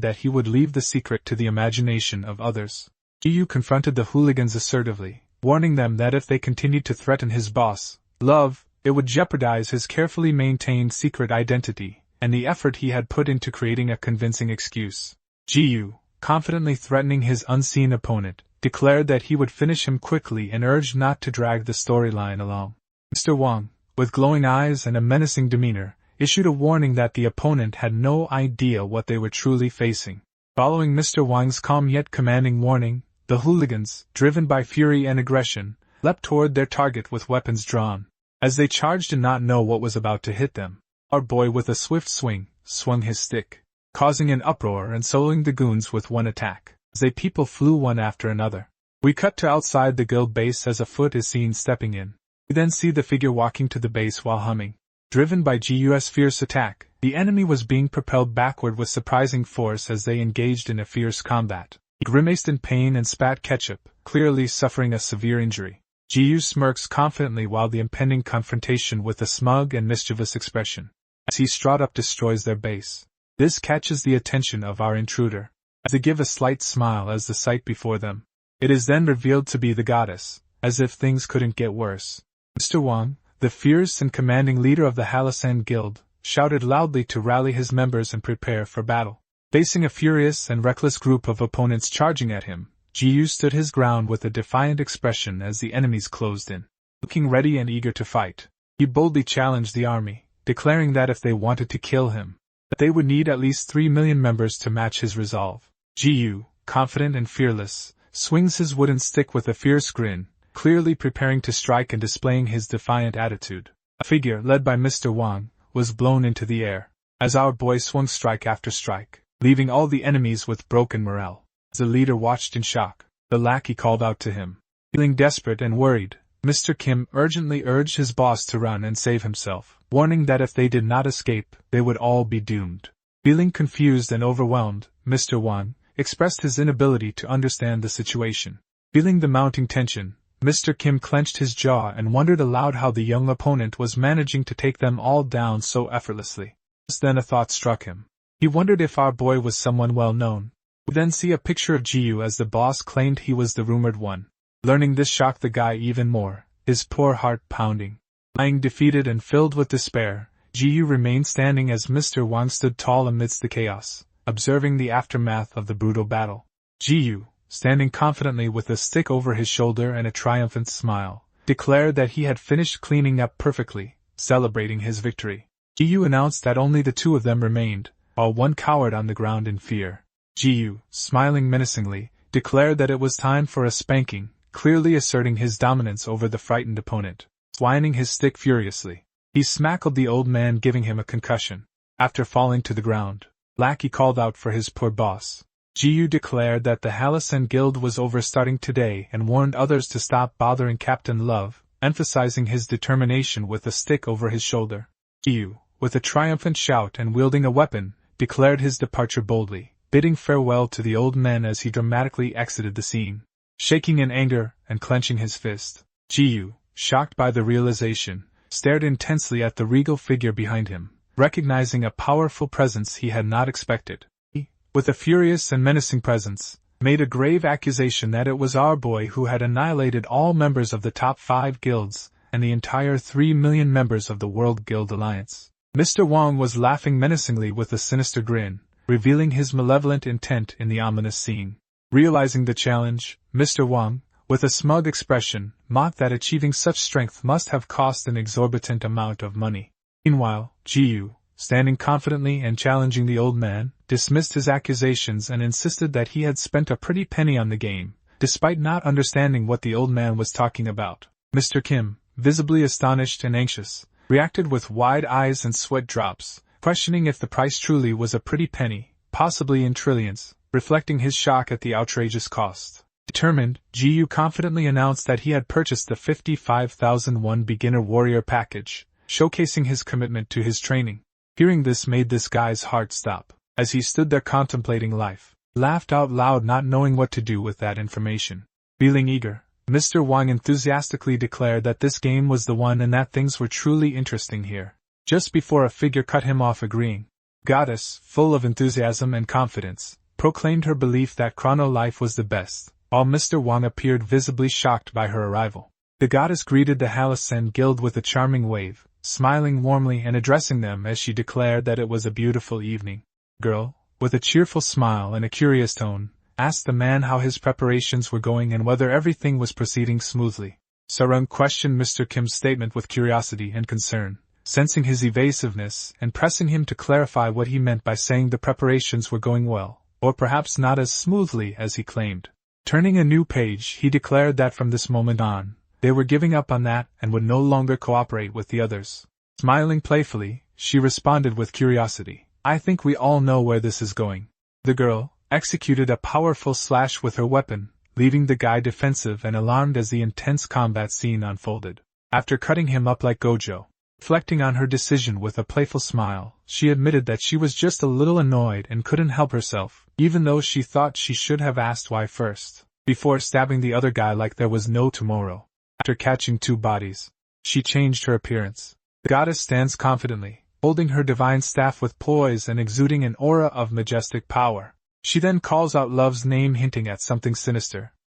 that he would leave the secret to the imagination of others. Jiyu confronted the hooligans assertively, warning them that if they continued to threaten his boss, Love, it would jeopardize his carefully maintained secret identity and the effort he had put into creating a convincing excuse. Jiyu, confidently threatening his unseen opponent, declared that he would finish him quickly and urged not to drag the storyline along. Mr. Wang, with glowing eyes and a menacing demeanor, issued a warning that the opponent had no idea what they were truly facing. Following Mr. Wang's calm yet commanding warning, the hooligans, driven by fury and aggression, leapt toward their target with weapons drawn. As they charged and not know what was about to hit them, our boy with a swift swing, swung his stick, causing an uproar and soloing the goons with one attack, as they people flew one after another. We cut to outside the guild base as a foot is seen stepping in. We then see the figure walking to the base while humming. Driven by GU's fierce attack, the enemy was being propelled backward with surprising force as they engaged in a fierce combat. He grimaced in pain and spat ketchup, clearly suffering a severe injury. GU smirks confidently while the impending confrontation with a smug and mischievous expression. As he strut up destroys their base. This catches the attention of our intruder, as they give a slight smile as the sight before them. It is then revealed to be the goddess, as if things couldn't get worse. Mr. Wang, the fierce and commanding leader of the Halasan Guild, shouted loudly to rally his members and prepare for battle. Facing a furious and reckless group of opponents charging at him, Jiyu stood his ground with a defiant expression as the enemies closed in. Looking ready and eager to fight, he boldly challenged the army, declaring that if they wanted to kill him, that they would need at least 3 million members to match his resolve. Jiyu, confident and fearless, swings his wooden stick with a fierce grin, clearly preparing to strike and displaying his defiant attitude. A figure, led by Mr. Wang, was blown into the air, as our boy swung strike after strike, leaving all the enemies with broken morale. As the leader watched in shock, the lackey called out to him. Feeling desperate and worried, Mr. Kim urgently urged his boss to run and save himself, warning that if they did not escape, they would all be doomed. Feeling confused and overwhelmed, Mr. Wang expressed his inability to understand the situation. Feeling the mounting tension, Mr. Kim clenched his jaw and wondered aloud how the young opponent was managing to take them all down so effortlessly. Just then a thought struck him. He wondered if our boy was someone well known. We then see a picture of Jiyu as the boss claimed he was the rumored one. Learning this shocked the guy even more, his poor heart pounding. Lying defeated and filled with despair, Jiyu remained standing as Mr. Wang stood tall amidst the chaos, observing the aftermath of the brutal battle. Jiyu, standing confidently with a stick over his shoulder and a triumphant smile, declared that he had finished cleaning up perfectly, celebrating his victory. Jiyu announced that only the 2 of them remained, while one cowered on the ground in fear. Jiyu, smiling menacingly, declared that it was time for a spanking, clearly asserting his dominance over the frightened opponent. Swinging his stick furiously, he smackled the old man, giving him a concussion. After falling to the ground, lackey called out for his poor boss. Jiyu declared that the Halasan Guild was over starting today and warned others to stop bothering Captain Love, emphasizing his determination with a stick over his shoulder. Jiyu, with a triumphant shout and wielding a weapon, declared his departure boldly, bidding farewell to the old men as he dramatically exited the scene. Shaking in anger and clenching his fist, Jiyu, shocked by the realization, stared intensely at the regal figure behind him, recognizing a powerful presence he had not expected. He, with a furious and menacing presence, made a grave accusation that it was our boy who had annihilated all members of the top 5 guilds and the entire 3 million members of the World Guild Alliance. Mr. Wang was laughing menacingly with a sinister grin, revealing his malevolent intent in the ominous scene. Realizing the challenge, Mr. Wang, with a smug expression, mocked that achieving such strength must have cost an exorbitant amount of money. Meanwhile, Jiyu, standing confidently and challenging the old man, dismissed his accusations and insisted that he had spent a pretty penny on the game, despite not understanding what the old man was talking about. Mr. Kim, visibly astonished and anxious, reacted with wide eyes and sweat drops, questioning if the price truly was a pretty penny, possibly in trillions, reflecting his shock at the outrageous cost. Determined, Jiyu confidently announced that he had purchased the 55,001 beginner warrior package, showcasing his commitment to his training. Hearing this made this guy's heart stop, as he stood there contemplating life, laughed out loud not knowing what to do with that information. Feeling eager, Mr. Wang enthusiastically declared that this game was the one and that things were truly interesting here. Just before a figure cut him off agreeing. Goddess, full of enthusiasm and confidence, proclaimed her belief that Chrono Life was the best, while Mr. Wang appeared visibly shocked by her arrival. The goddess greeted the Halasen guild with a charming wave, smiling warmly and addressing them as she declared that it was a beautiful evening. Girl, with a cheerful smile and a curious tone, asked the man how his preparations were going and whether everything was proceeding smoothly. Sarung questioned Mr. Kim's statement with curiosity and concern, sensing his evasiveness and pressing him to clarify what he meant by saying the preparations were going well, or perhaps not as smoothly as he claimed. Turning a new page, he declared that from this moment on, they were giving up on that and would no longer cooperate with the others. Smiling playfully, she responded with curiosity, I think we all know where this is going. The girl executed a powerful slash with her weapon, leaving the guy defensive and alarmed as the intense combat scene unfolded. After cutting him up like Gojo, reflecting on her decision with a playful smile, she admitted that she was just a little annoyed and couldn't help herself, even though she thought she should have asked why first, before stabbing the other guy like there was no tomorrow. After catching two bodies, she changed her appearance. The goddess stands confidently, holding her divine staff with poise and exuding an aura of majestic power. She then calls out Love's name, hinting at something sinister.